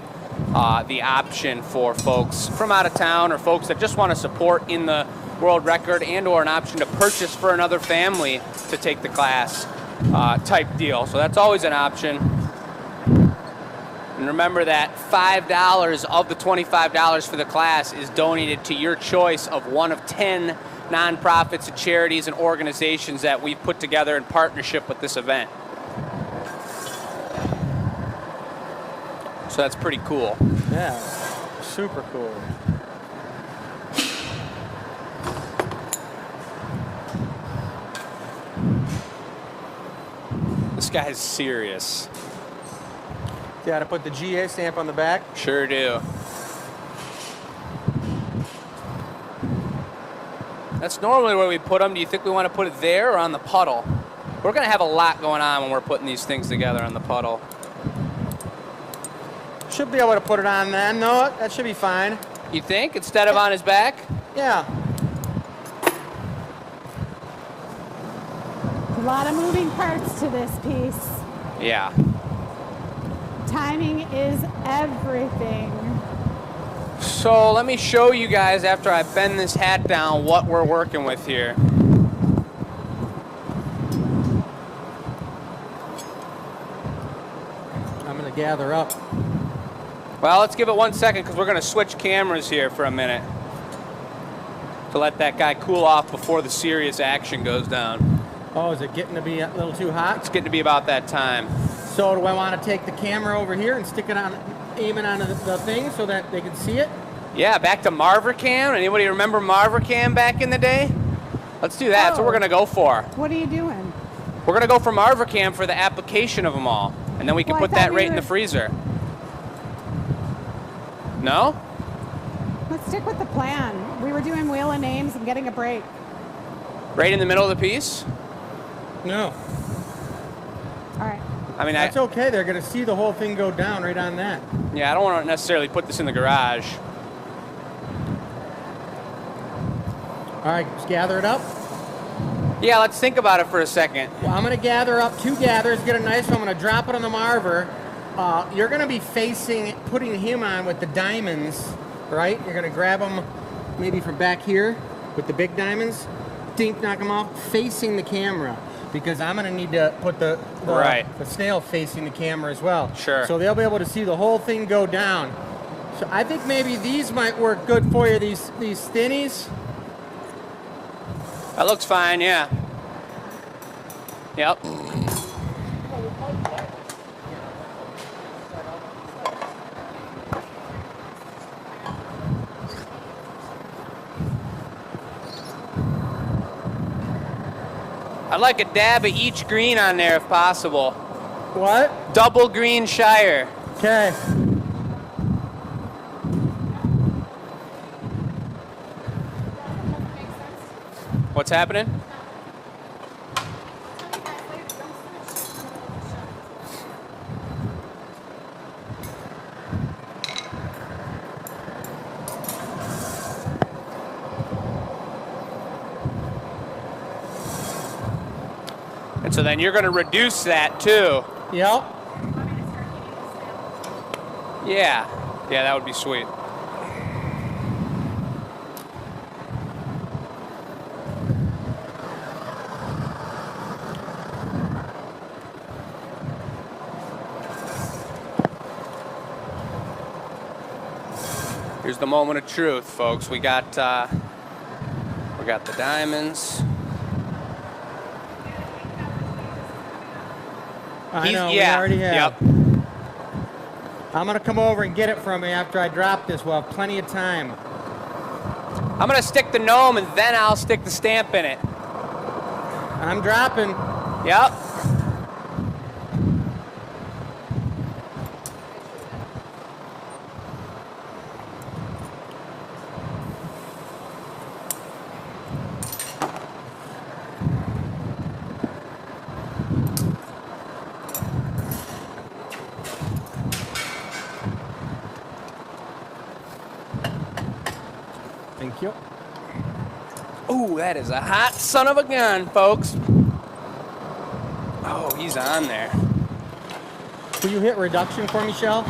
the option for folks from out of town or folks that just want to support in the world record and or an option to purchase for another family to take the class type deal. So that's always an option. And remember that $5 of the $25 for the class is donated to your choice of one of 10 nonprofits and charities and organizations that we've put together in partnership with this event. So that's pretty cool. Yeah, super cool. This guy is serious. Got to put the GA stamp on the back. Sure do. That's normally where we put them. Do you think we want to put it there or on the puddle? We're going to have a lot going on when we're putting these things together on the puddle. Should be able to put it on then. No, that should be fine. You think? Instead of on his back? Yeah. A lot of moving parts to this piece. Yeah. Timing is everything. So let me show you guys after I bend this hat down what we're working with here. I'm gonna gather up. Well, let's give it 1 second because we're gonna switch cameras here for a minute to let that guy cool off before the serious action goes down. Oh, is it getting to be a little too hot? It's getting to be about that time. So do I want to take the camera over here and stick it on, aim it on the thing so that they can see it? Yeah, back to Margarita. Anybody remember Margarita back in the day? Let's do that. That's what we're gonna go for. What are you doing? We're gonna go for Margarita for the application of them all, and then we can Well, I put thought that we right in were- the freezer. No? Let's stick with the plan. We were doing Wheel of Names and getting a break. Right in the middle of the piece? No. All right. I mean, That's okay. They're going to see the whole thing go down right on that. yeah, I don't want to necessarily put this in the garage. All right, just gather it up. Yeah, let's think about it for a second. Well, I'm going to gather up 2 gathers, get a nice one. I'm going to drop it on the Marver. You're going to be putting him on with the diamonds, right? You're going to grab him maybe from back here with the big diamonds. Dink, knock him off, facing the camera. Because I'm going to need to put the snail facing the camera as well. Sure. So they'll be able to see the whole thing go down. So I think maybe these might work good for you, these thinnies. That looks fine, yeah. Yep. I'd like a dab of each green on there if possible. What? Double green Shire. Okay. What's happening? And so then you're going to reduce that too. Yep. Yeah. Yeah, that would be sweet. Here's the moment of truth, folks. We got the diamonds. I know, we already have. Yep. I'm going to come over and get it from you after I drop this. We'll have plenty of time. I'm going to stick the gnome and then I'll stick the stamp in it. I'm dropping. Yep. Thank you. Ooh, that is a hot son of a gun, folks. Oh, he's on there. Will you hit reduction for me, Shell?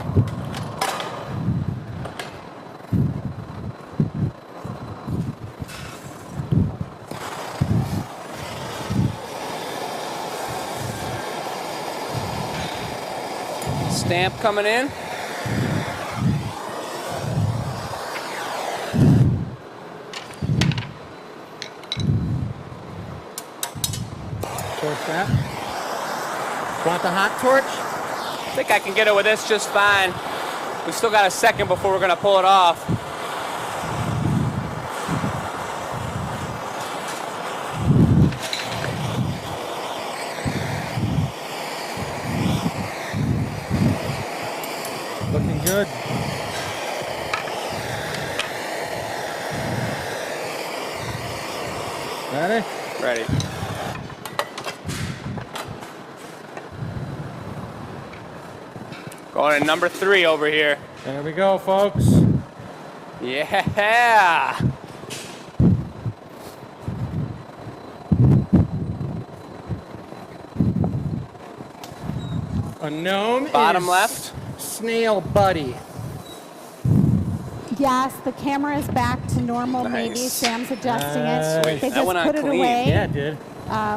Stamp coming in. Torch that. Want the hot torch? I think I can get it with this just fine. We still got a second before we're gonna pull it off. Looking good. Ready? Ready. Going to number 3 over here. There we go, folks. Yeah. A gnome Bottom is left. snail buddy. Yes, the camera is back to normal. Maybe Nice. Sam's adjusting it. Sweet. They That just went on put it clean. away. Yeah, it did.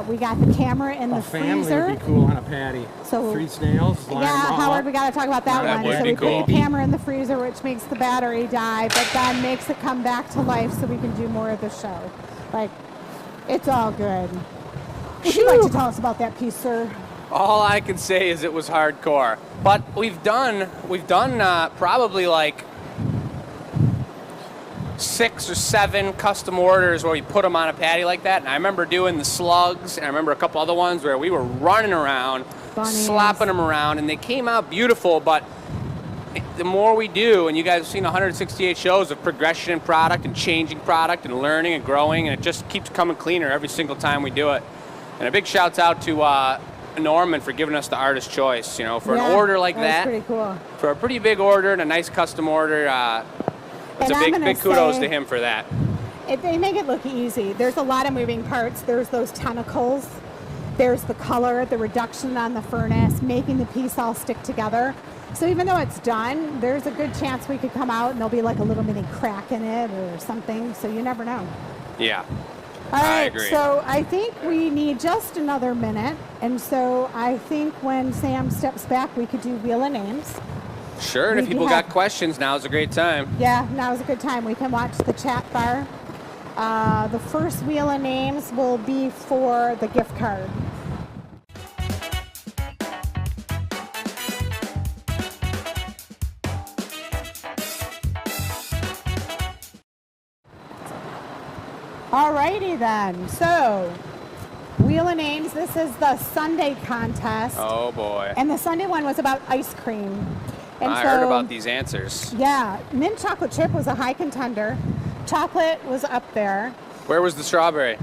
We got the camera in the A family freezer. would be cool on a patty. So 3 snails, line yeah, them all Howard, up. we got to talk about that That one. would So be we cool. put the camera in the freezer, which makes the battery die, but then makes it come back to life so we can do more of the show. Like, it's all good. Would you like to tell us about that piece, sir? All I can say is it was hardcore. But we've done probably like 6 or 7 custom orders where we put them on a patty like that. And I remember doing the slugs, and I remember a couple other ones where we were running around, Bunnies. slapping them around, and they came out beautiful. But the more we do, and you guys have seen 168 shows of progression in product and changing product and learning and growing, and it just keeps coming cleaner every single time we do it. And a big shouts out to Norman for giving us the artist choice, you know, for an order like that. That's pretty cool. For a pretty big order and a nice custom order, it's And a I'm big gonna kudos say- to him for that. They make it look easy. There's a lot of moving parts. There's those tentacles. There's the color, the reduction on the furnace, making the piece all stick together. So even though it's done, there's a good chance we could come out and there'll be like a little mini crack in it or something. So you never know. Yeah. All I right, agree. so I think we need just another minute. And so I think when Sam steps back, we could do Wheel of Names. Sure, and We if do people have- got questions, now's a great time. Yeah, now's a good time. We can watch the chat bar. The first Wheel of Names will be for the gift card. Alrighty then. So, Wheel of Names, this is the Sunday contest. Oh boy. And the Sunday one was about ice cream. And I so, heard about these answers. Yeah, mint chocolate chip was a high contender. Chocolate was up there. Where was the strawberry?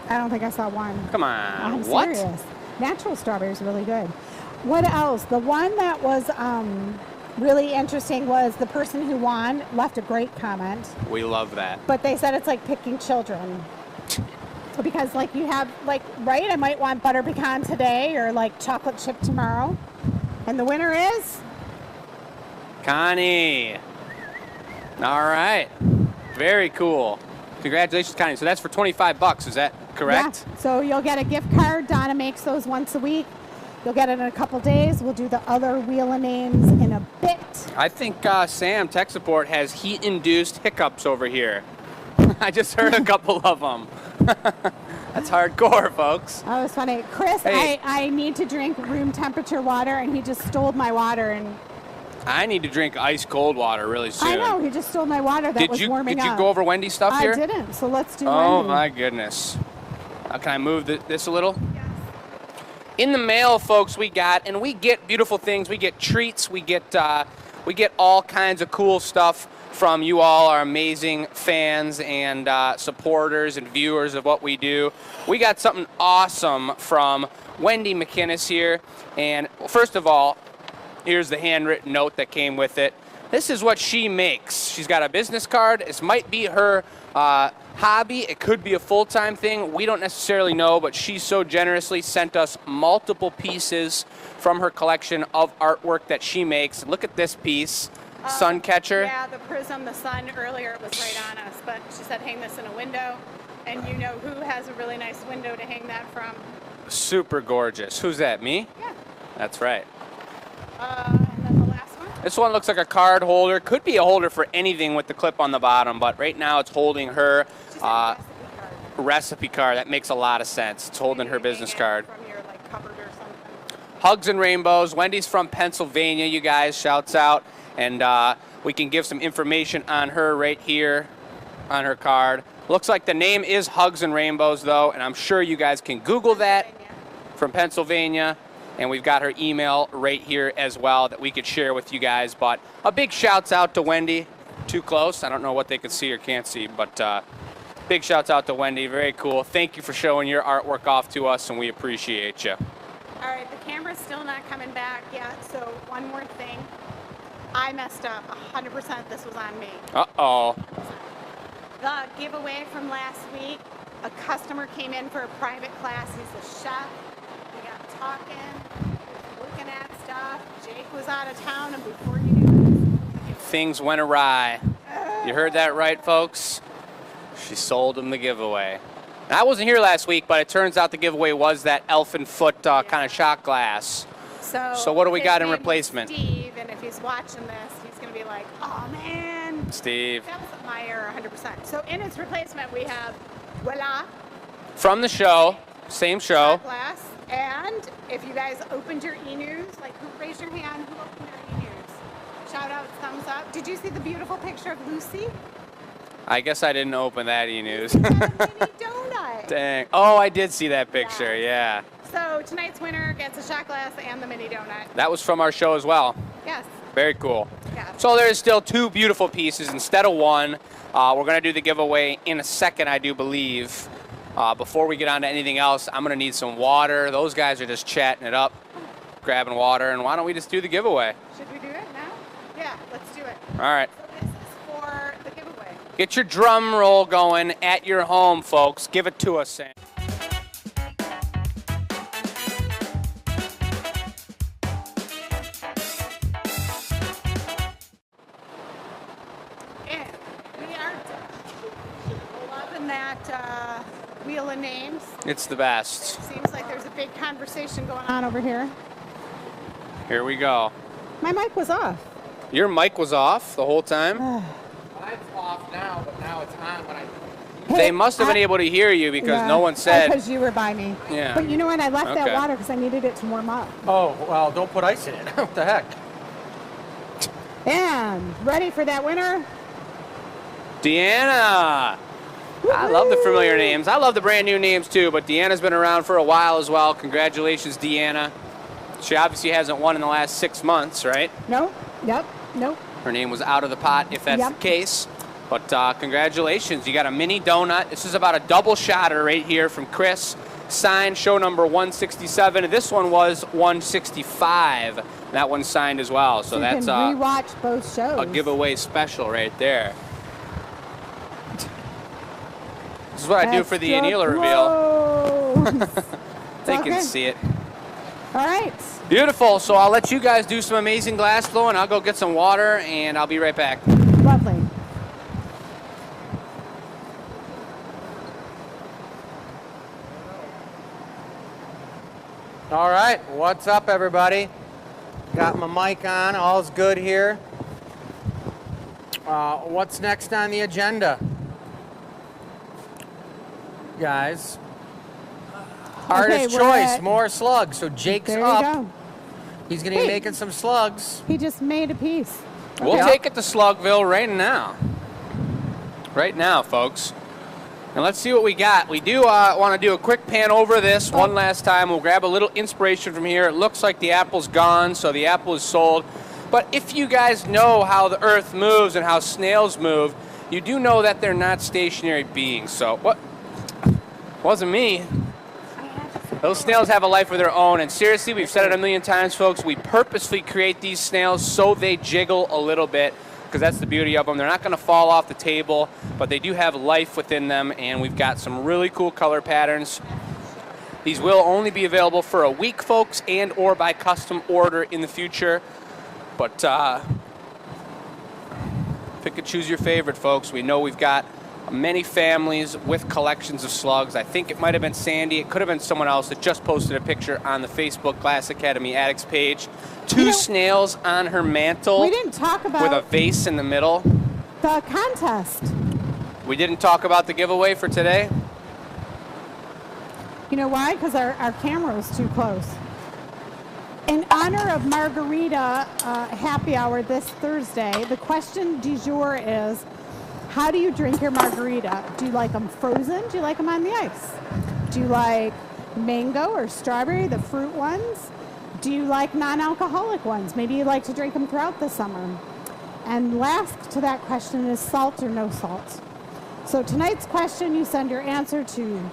I don't think I saw one. Come on. I'm what? serious. Natural strawberry is really good. What else? The one that was really interesting was the person who won left a great comment, We love that. but they said it's like picking children. Because like you have like, right, I might want butter pecan today or like chocolate chip tomorrow. And the winner is Connie. All right. Very cool. Congratulations, Connie. So that's for $25, is that correct? Yeah. So you'll get a gift card. Donna makes those once a week. You'll get it in a couple days. We'll do the other Wheel of Names in a bit. I think Sam, tech support, has heat-induced hiccups over here. I just heard a couple of them. That's hardcore, folks. Oh, it's funny. Chris, Hey. I need to drink room temperature water, and he just stole my water. And I need to drink ice-cold water really soon. I know, he just stole my water that was warming Did up. you go over Wendy's stuff here? I didn't, so let's do Oh Wendy. my goodness. Can I move this a little? In the mail, folks, we get beautiful things. We get treats. We get all kinds of cool stuff from you all, our amazing fans and supporters and viewers of what we do. We got something awesome from Wendy McInnes here. And first of all, here's the handwritten note that came with it. This is what she makes. She's got a business card. This might be her hobby. It could be a full-time thing. We don't necessarily know, but she so generously sent us multiple pieces from her collection of artwork that she makes. Look at this piece, sun catcher. Yeah, the prism, the sun, earlier it was right on us, but she said hang this in a window. And you know who has a really nice window to hang that from? Super gorgeous. Who's that, me? Yeah. That's right. And then the last one? This one looks like a card holder. Could be a holder for anything with the clip on the bottom, but right now it's holding her She said recipe card. recipe card. That makes a lot of sense. It's holding her Maybe business hang it card. From your like cupboard or something. Hugs and Rainbows. Wendy's from Pennsylvania, you guys. Shouts out. And we can give some information on her right here on her card. Looks like the name is Hugs and Rainbows, though, and I'm sure you guys can Google that. From Pennsylvania. And we've got her email right here as well that we could share with you guys. But a big shouts out to Wendy. Too close. I don't know what they can see or can't see, but big shouts out to Wendy. Very cool. Thank you for showing your artwork off to us, and we appreciate you. All right, the camera's still not coming back yet, so one more thing. I messed up. 100% this was on me. Uh-oh. The giveaway from last week, a customer came in for a private class. He's a chef. We got talking, looking at stuff. Jake was out of town, and before you knew it, things went awry. You heard that right, folks? She sold him the giveaway. And I wasn't here last week, but it turns out the giveaway was that elfin foot kind of shot glass. So what do we got in replacement? Steve, and if he's watching this, he's going to be like, oh, man. Steve. That was my error, 100%. So in its replacement, we have, voila, From the show, same show. shot glass. And if you guys opened your e-news, like who raised your hand, who opened their e-news? Shout out, thumbs up. Did you see the beautiful picture of Lucy? I guess I didn't open that e-news. She got a mini donut. Dang. Oh, I did see that picture, yeah. So tonight's winner gets a shot glass and the mini donut. That was from our show as well. Yes. Very cool. Yeah. So there's still 2 beautiful pieces instead of 1. We're going to do the giveaway in a second, I do believe. Before we get on to anything else, I'm going to need some water. Those guys are just chatting it up, grabbing water. And why don't we just do the giveaway? Should we do it now? Yeah, let's do it. All right. So this is for the giveaway. Get your drum roll going at your home, folks. Give it to us, Sam. And we are loving that wheel of names. It's the best. Seems like there's a big conversation going on over here. Here we go. My mic was off. Your mic was off the whole time? Mine's off now, but now it's on when I... They must have been able to hear you because no one said. Because you were by me. Yeah. But you know what? I left that Okay. water because I needed it to warm up. Oh, well, don't put ice in it. What the heck? And ready for that winner? Deanna. I love the familiar names. I love the brand new names too, but Deanna's been around for a while as well. Congratulations, Deanna. She obviously hasn't won in the last 6 months, right? No. Yep. Nope. Her name was out of the pot, if that's Yep. the case. But congratulations. You got a mini donut. This is about a double shotter right here from Chris. Signed show number 167. And this one was 165. That one's signed as well. So you that's can rewatch both shows. a giveaway special right there. This is what I do for the Anila reveal. They can okay. see it. All right. Beautiful. So I'll let you guys do some amazing glass flow, and I'll go get some water, and I'll be right back. Lovely. All right, what's up, everybody? Got my mic on, all's good here. What's next on the agenda? Guys. Artist we're choice, at- more slugs. So Jake's There you up. go. He's going to be Hey. making some slugs. He just made a piece. We'll Yeah. take it to Slugville right now. Right now, folks. And let's see what we got. We do want to do a quick pan over this one last time. We'll grab a little inspiration from here. It looks like the apple's gone, so the apple is sold. But if you guys know how the earth moves and how snails move, you do know that they're not stationary beings. So what? Wasn't me. Those snails have a life of their own, and seriously, we've said it a million times, folks, we purposely create these snails so they jiggle a little bit, because that's the beauty of them. They're not going to fall off the table, but they do have life within them, and we've got some really cool color patterns. These will only be available for a week, folks, and or by custom order in the future. But pick and choose your favorite, folks. We know we've got many families with collections of slugs. I think it might have been Sandy. It could have been someone else that just posted a picture on the Facebook Glass Academy Addicts page. Two snails on her mantle We didn't talk about with a vase in the middle. the contest. We didn't talk about the giveaway for today. You know why? Because our camera was too close. In honor of Margarita happy hour this Thursday, the question du jour is, how do you drink your margarita? Do you like them frozen? Do you like them on the ice? Do you like mango or strawberry, the fruit ones? Do you like non-alcoholic ones? Maybe you like to drink them throughout the summer. And last to that question is salt or no salt. So tonight's question, you send your answer to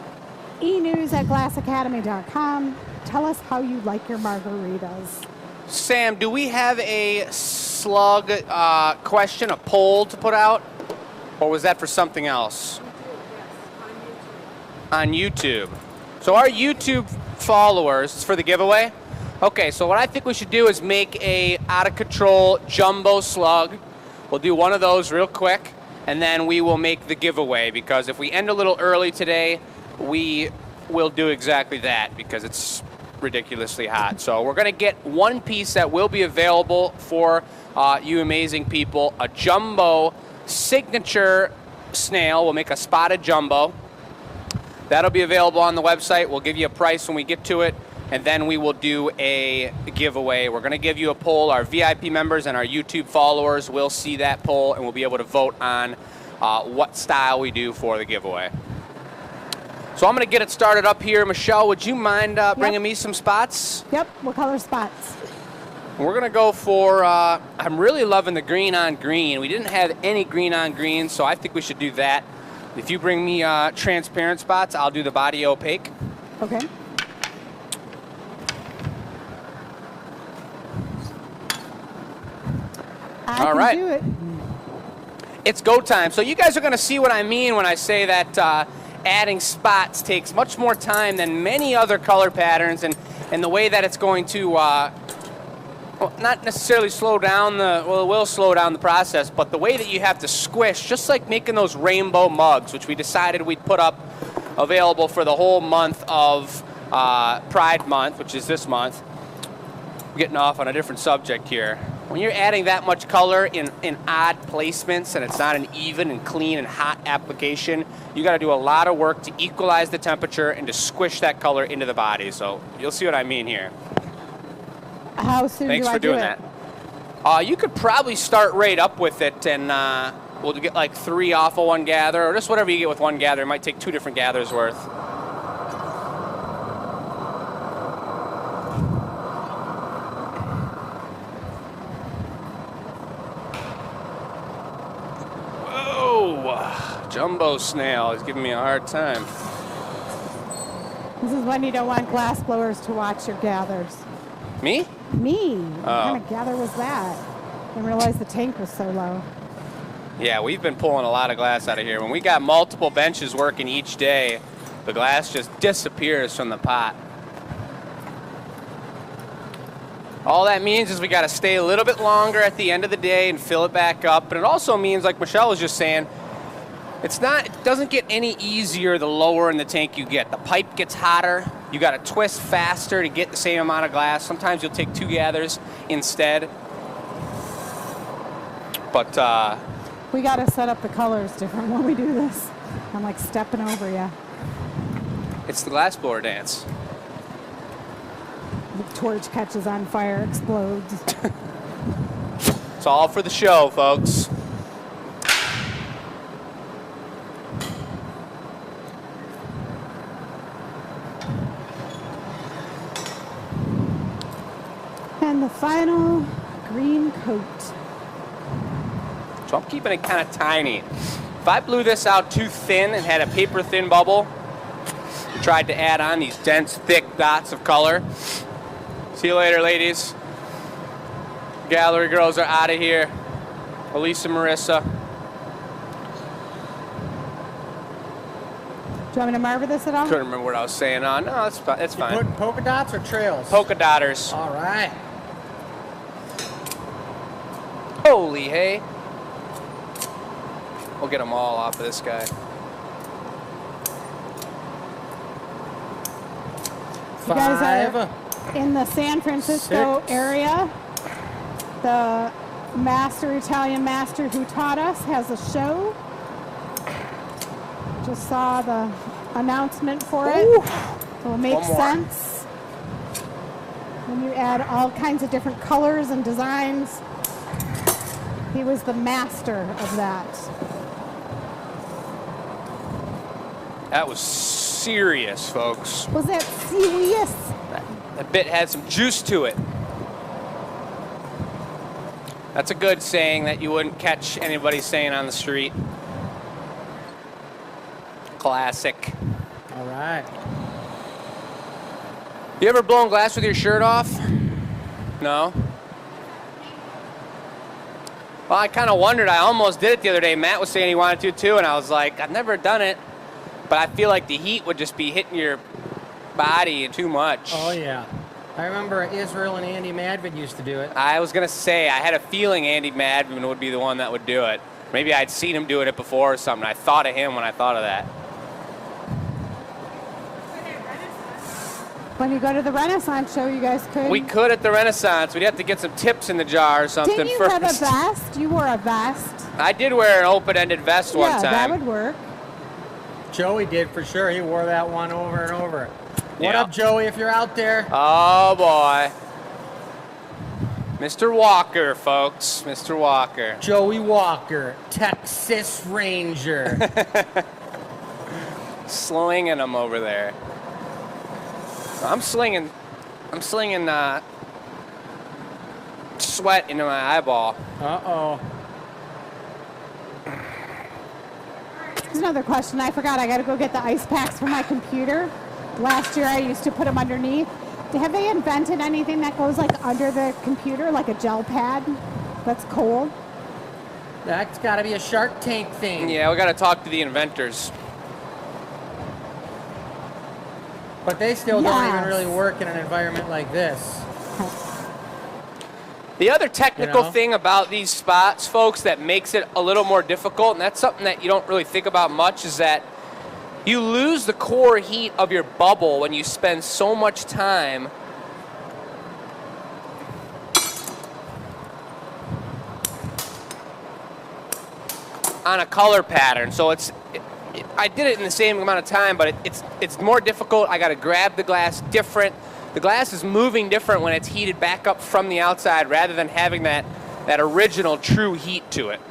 enews@glassacademy.com. Tell us how you like your margaritas. Sam, do we have a slug question, a poll to put out? Or was that for something else? On YouTube. So our YouTube followers for the giveaway? Okay, so what I think we should do is make a out-of-control jumbo slug. We'll do one of those real quick, and then we will make the giveaway, because if we end a little early today, we will do exactly that because it's ridiculously hot. So we're going to get one piece that will be available for you amazing people, a jumbo signature snail. We'll make a spotted jumbo. That'll be available on the website. We'll give you a price when we get to it, and then we will do a giveaway. We're going to give you a poll. Our VIP members and our YouTube followers will see that poll, and we'll be able to vote on what style we do for the giveaway. So I'm going to get it started up here. Michelle, would you mind bringing me some spots? Yep, what color spots? We're going to go for, I'm really loving the green on green. We didn't have any green on green, so I think we should do that. If you bring me transparent spots, I'll do the body opaque. Okay. All right. Do it. It's go time. So you guys are going to see what I mean when I say that adding spots takes much more time than many other color patterns, and the way that it's going to, well, not necessarily slow down it will slow down the process, but the way that you have to squish, just like making those rainbow mugs, which we decided we'd put up available for the whole month of Pride Month, which is this month. We're getting off on a different subject here. When you're adding that much color in odd placements and it's not an even and clean and hot application, you got to do a lot of work to equalize the temperature and to squish that color into the body. So you'll see what I mean here. How soon Thanks do I for doing do it? that. You could probably start right up with it, and we'll get like 3 off of one gather, or just whatever you get with one gather. It might take 2 different gathers worth. Jumbo snail is giving me a hard time. This is when you don't want glass blowers to watch your gathers. Me? Me? What kind of gather was that? I didn't realize the tank was so low. Yeah, we've been pulling a lot of glass out of here. When we got multiple benches working each day, the glass just disappears from the pot. All that means is we got to stay a little bit longer at the end of the day and fill it back up. But it also means, like Michelle was just saying, it doesn't get any easier the lower in the tank you get. The pipe gets hotter. You got to twist faster to get the same amount of glass. Sometimes you'll take 2 gathers instead. But we got to set up the colors different when we do this. I'm like stepping over you. It's the glass blower dance. The torch catches on fire, explodes. It's all for the show, folks. And the final green coat. So I'm keeping it kind of tiny. If I blew this out too thin and had a paper thin bubble, tried to add on these dense, thick dots of color. See you later, ladies. Gallery girls are out of here. Elise and Marissa. Do you want me to marble this at all? Couldn't remember what I was saying. No, that's fine. That's fine. Putting polka dots or trails? Polka dotters. All right. Holy hay. We'll get them all off of this guy. You guys are in the San Francisco area. The Italian master who taught us has a show. Just saw the announcement for it. So it makes sense when you add all kinds of different colors and designs. He was the master of that. That was serious, folks. Was that serious? That bit had some juice to it. That's a good saying that you wouldn't catch anybody saying on the street. Classic. All right. You ever blown glass with your shirt off? No? Well, I kind of wondered. I almost did it the other day. Matt was saying he wanted to too, and I was like, I've never done it. But I feel like the heat would just be hitting your body too much. Oh, yeah. I remember Israel and Andy Madvid used to do it. I was going to say, I had a feeling Andy Madman would be the one that would do it. Maybe I'd seen him doing it before or something. I thought of him when I thought of that. When you go to the Renaissance show, you guys could. We could at the Renaissance. We'd have to get some tips in the jar or something Didn't you first. have a vest? You wore a vest. I did wear an open-ended vest one time. Yeah, that would work. Joey did for sure. He wore that one over and over. What Yeah. up, Joey, if you're out there? Oh, boy. Mr. Walker, folks. Mr. Walker. Joey Walker, Texas Ranger. Slinging them over there. I'm slinging sweat into my eyeball. Uh-oh. Here's another question. I forgot. I got to go get the ice packs for my computer. Last year, I used to put them underneath. Have they invented anything that goes like under the computer, like a gel pad that's cold? That's got to be a Shark Tank thing. Yeah, we got to talk to the inventors. But they still don't even Yes. really work in an environment like this. The other technical You know? thing about these spots, folks, that makes it a little more difficult, and that's something that you don't really think about much, is that you lose the core heat of your bubble when you spend so much time on a color pattern. So I did it in the same amount of time, but it's more difficult. I got to grab the glass different. The glass is moving different when it's heated back up from the outside rather than having that original true heat to it.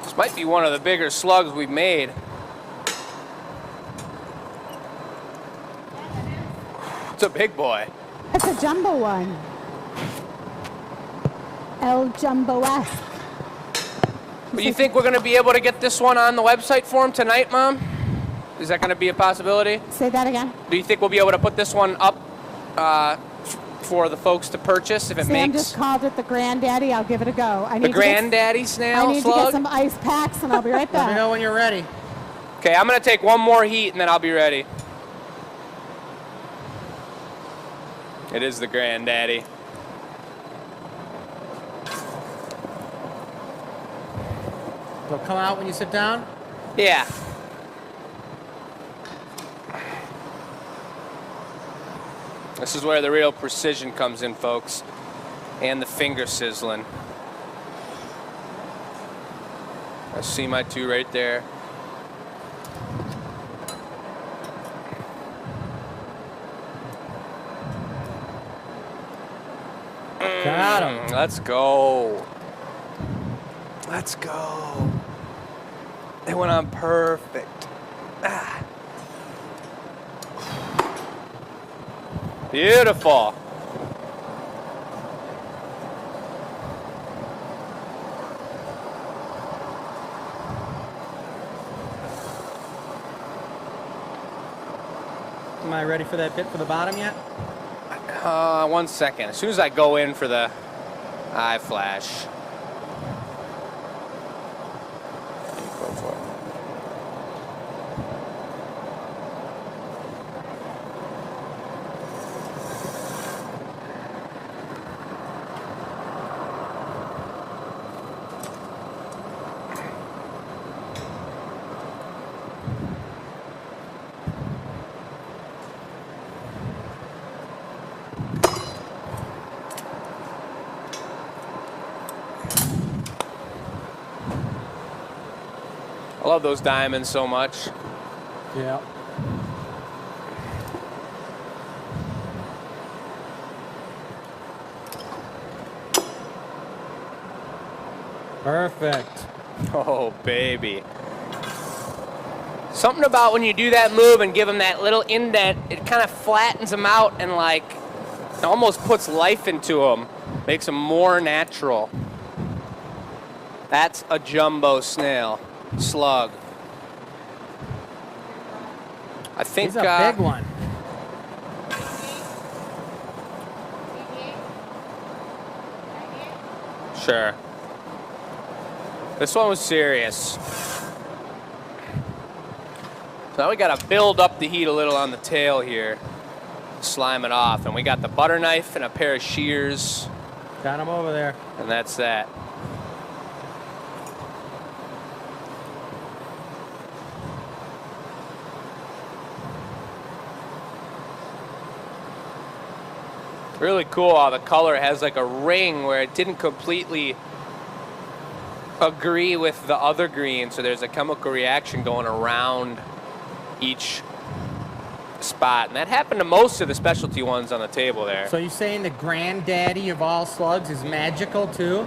This might be one of the bigger slugs we've made. It's a big boy. It's a jumbo one. El Jumbo-esque. But you think we're going to be able to get this one on the website for him tonight, Mom? Is that going to be a possibility? Say that again. Do you think we'll be able to put this one up for the folks to purchase if it Sam makes just called it the Granddaddy. I'll give it a go. the Granddaddy snail I need to slug? get some ice packs, and I'll be right Let me back. know when you're ready. Okay, I'm going to take one more heat and then I'll be ready. It is the Granddaddy. They'll come out when you sit down? Yeah. This is where the real precision comes in, folks. And the finger sizzling. I see my two right there. Got 'em. Let's go. Let's go. It went on perfect. Ah. Beautiful. Am I ready for that bit for the bottom yet? 1 second. As soon as I go in for the eye flash. Go for it. I love those diamonds so much. Yeah. Perfect. Oh, baby. Something about when you do that move and give them that little indent, it kind of flattens them out and like it almost puts life into them. Makes them more natural. That's a jumbo snail. Slug. I think He's a big one. Sure. This one was serious. So now we gotta build up the heat a little on the tail here. Slime it off. And we got the butter knife and a pair of shears. Got him over there. And that's that. Really cool how the color has like a ring where it didn't completely agree with the other green, so there's a chemical reaction going around each spot. And that happened to most of the specialty ones on the table there. So you're saying the granddaddy of all slugs is magical too?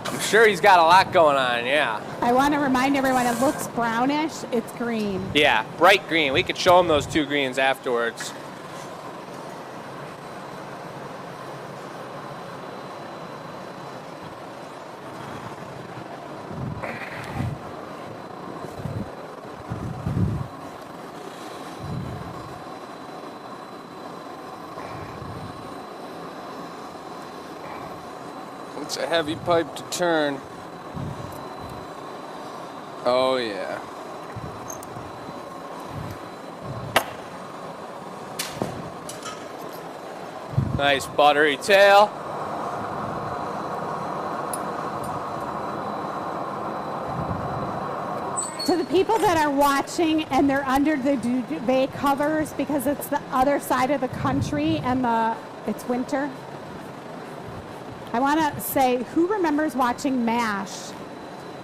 I'm sure he's got a lot going on, yeah. I want to remind everyone it looks brownish. It's green. Yeah, bright green. We could show them those two greens afterwards. It's a heavy pipe to turn. Oh yeah. Nice buttery tail. To the people that are watching and they're under the duvet covers because it's the other side of the country and it's winter. I want to say, who remembers watching MASH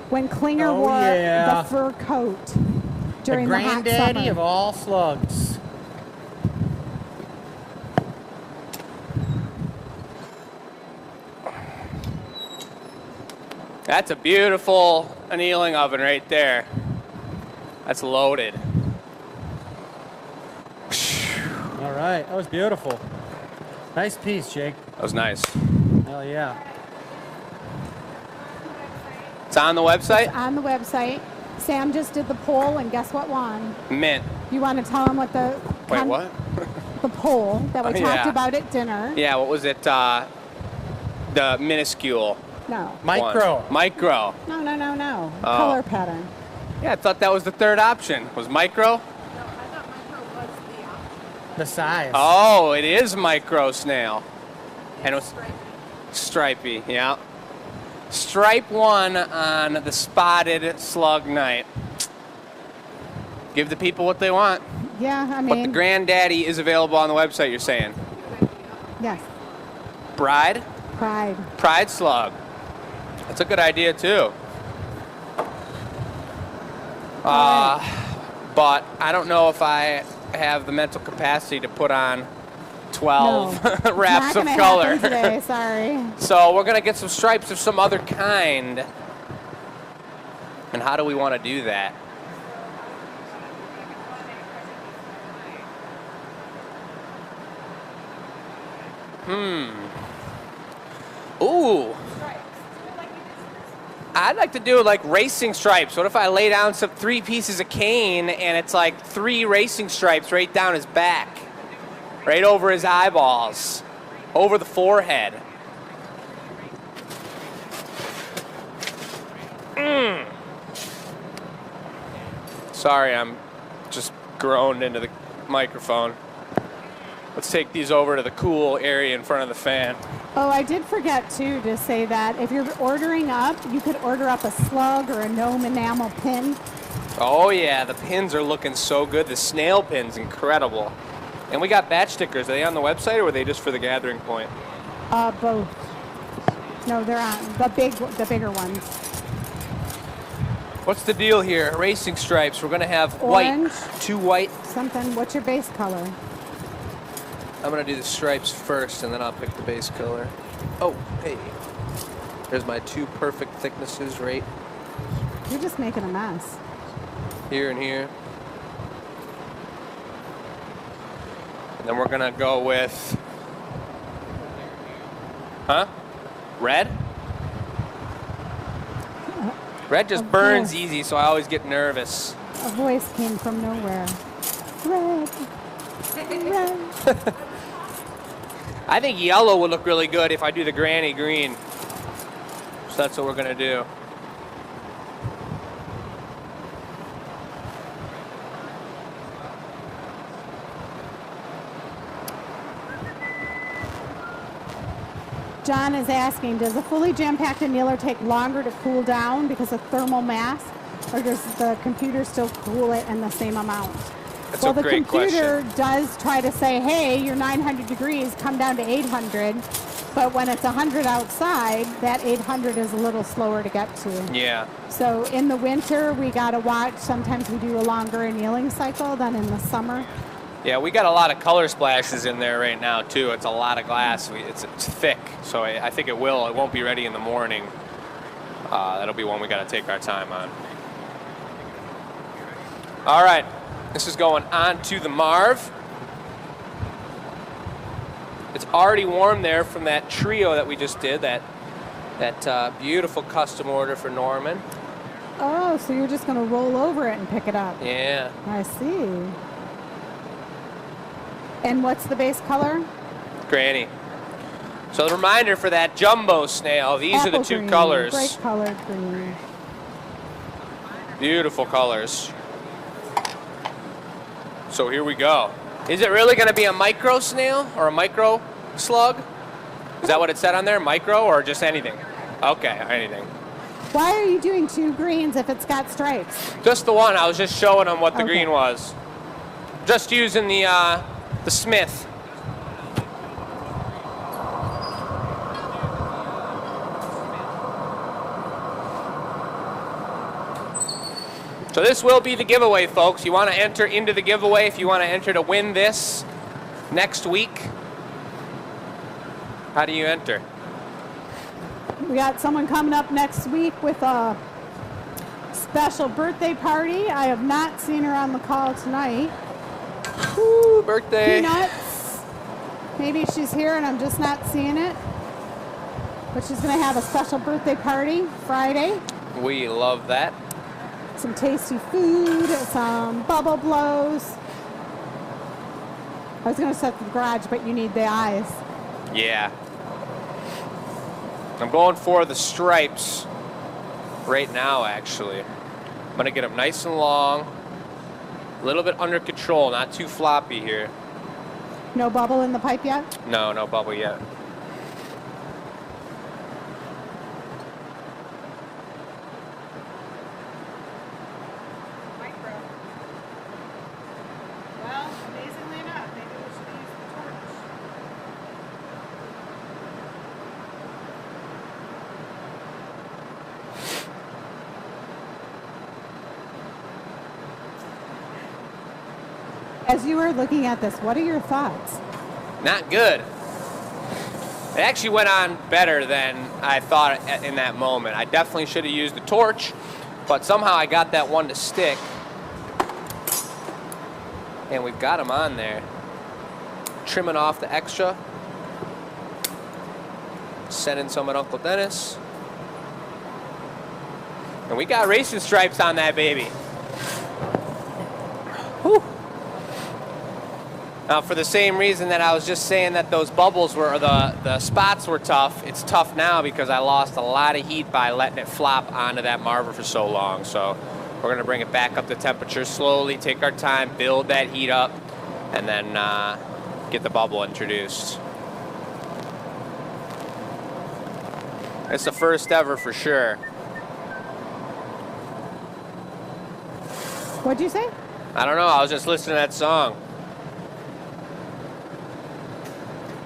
when Klinger wore the fur coat during the hot summer? The granddaddy of all slugs. That's a beautiful annealing oven right there. That's loaded. All right, that was beautiful. Nice piece, Jake. That was nice. Hell yeah. It's on the website? It's on the website. Sam just did the poll, and guess what won? Mint. You want to tell him what the... Wait, what? The poll that we talked yeah. about at dinner. Yeah, what was it? The minuscule. No. Micro. One. Micro. No. Oh. Color pattern. Yeah, I thought that was the third option. Was micro? The size. Oh, it is micro snail. And it was stripy, yeah. Stripe one on the spotted slug night. Give the people what they want. Yeah, I mean... But the granddaddy is available on the website, you're saying? Yes. Pride? Pride slug. That's a good idea, too. But I don't know if I have the mental capacity to put on 12 wraps of color. Today, sorry. So we're going to get some stripes of some other kind. And how do we want to do that? Ooh. I'd like to do like racing stripes. What if I lay down 3 pieces of cane and it's like 3 racing stripes right down his back, right over his eyeballs, over the forehead. Sorry, I'm just groaned into the microphone. Let's take these over to the cool area in front of the fan. Oh, I did forget, too, to say that if you're ordering up, you could order up a slug or a gnome enamel pin. Oh, yeah, the pins are looking so good. The snail pin's incredible. And we got batch stickers. Are they on the website, or were they just for the gathering point? Both. No, they're on the bigger ones. What's the deal here? Racing stripes. We're going to have Orange. white. 2 white. Something. What's your base color? I'm going to do the stripes first, and then I'll pick the base color. Oh, hey. There's my 2 perfect thicknesses right You're just making a mess. here and here. And then we're going to go with... Huh? Red? Red just burns easy, so I always get nervous. A voice came from nowhere. Red. Red. I think yellow would look really good if I do the granny green. So that's what we're gonna do. John is asking, does a fully jam-packed annealer take longer to cool down because of thermal mass, or does the computer still cool it in the same amount? That's a great question. The computer does try to say, hey, you're 900 degrees, come down to 800, but when it's 100 outside, that 800 is a little slower to get to. Yeah. So in the winter, we gotta watch. Sometimes we do a longer annealing cycle than in the summer. Yeah, we got a lot of color splashes in there right now too. It's a lot of glass. It's thick, so I think it won't be ready in the morning. That'll be one we got to take our time on. All right, this is going on to the Marv. It's already warm there from that trio that we just did. That beautiful custom order for Norman. Oh, so you're just gonna roll over it and pick it up? Yeah. I see. And what's the base color? Granny. So the reminder for that jumbo snail, these Apple are the two green, colors. Bright colored green. Beautiful colors. So here we go. Is it really going to be a micro snail or a micro slug? Is that what it said on there? Micro or just anything? Okay, anything. Why are you doing two greens if it's got stripes? Just the one. I was just showing them what the Okay. green was. Just using the Smith. So this will be the giveaway, folks. You want to enter into the giveaway if you want to enter to win this next week. How do you enter? We got someone coming up next week with a special birthday party. I have not seen her on the call tonight. Woo, birthday. Peanuts. Maybe she's here and I'm just not seeing it. But she's going to have a special birthday party Friday. We love that. Some tasty food, some bubble blows. I was going to set the garage, but you need the eyes. Yeah. I'm going for the stripes right now, actually. I'm going to get them nice and long. A little bit under control, not too floppy here. No bubble in the pipe yet? No, no bubble yet. Micro. Well, amazingly enough, maybe we should use the torch. As you are looking at this, what are your thoughts? Not good. It actually went on better than I thought in that moment. I definitely should have used the torch, but somehow I got that one to stick. And we've got them on there. Trimming off the extra. Sending some at Uncle Dennis. And we got racing stripes on that baby. Whew. Now, for the same reason that I was just saying that those bubbles were, or the spots were tough, it's tough now because I lost a lot of heat by letting it flop onto that marver for so long. So we're going to bring it back up to temperature slowly, take our time, build that heat up, and then get the bubble introduced. It's the first ever for sure. What'd you say? I don't know, I was just listening to that song.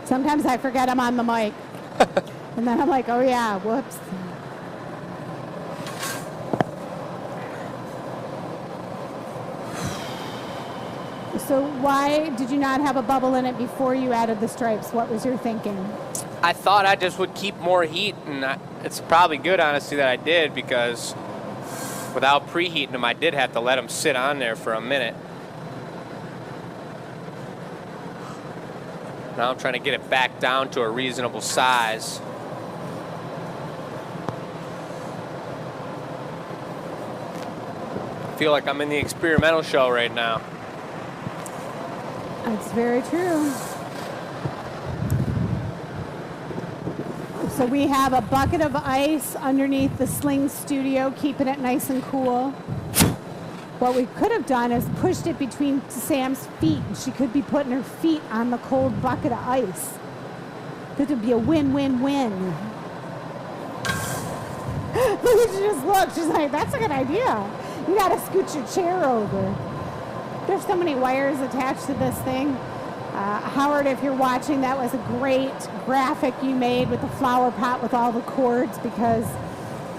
Sometimes I forget I'm on the mic. And then I'm like, oh yeah, whoops. So why did you not have a bubble in it before you added the stripes? What was your thinking? I thought I just would keep more heat, and it's probably good, honestly, that I did, because without preheating them, I did have to let them sit on there for a minute. Now I'm trying to get it back down to a reasonable size. I feel like I'm in the experimental show right now. That's very true. So we have a bucket of ice underneath the Sling Studio, keeping it nice and cool. What we could have done is pushed it between Sam's feet, and she could be putting her feet on the cold bucket of ice. This would be a win-win-win. Look, she just looked. She's like, that's a good idea. You got to scoot your chair over. There's so many wires attached to this thing. Howard, if you're watching, that was a great graphic you made with the flower pot with all the cords, because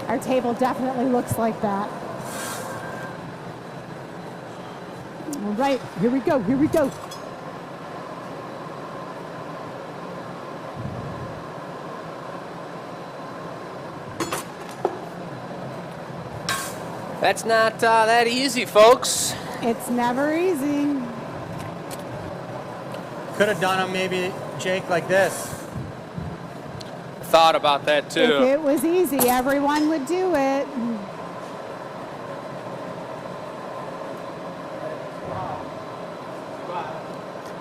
our table definitely looks like that. All right, here we go, here we go. That's not that easy, folks. It's never easy. Could have done them maybe, Jake, like this. Thought about that too. If it was easy, everyone would do it.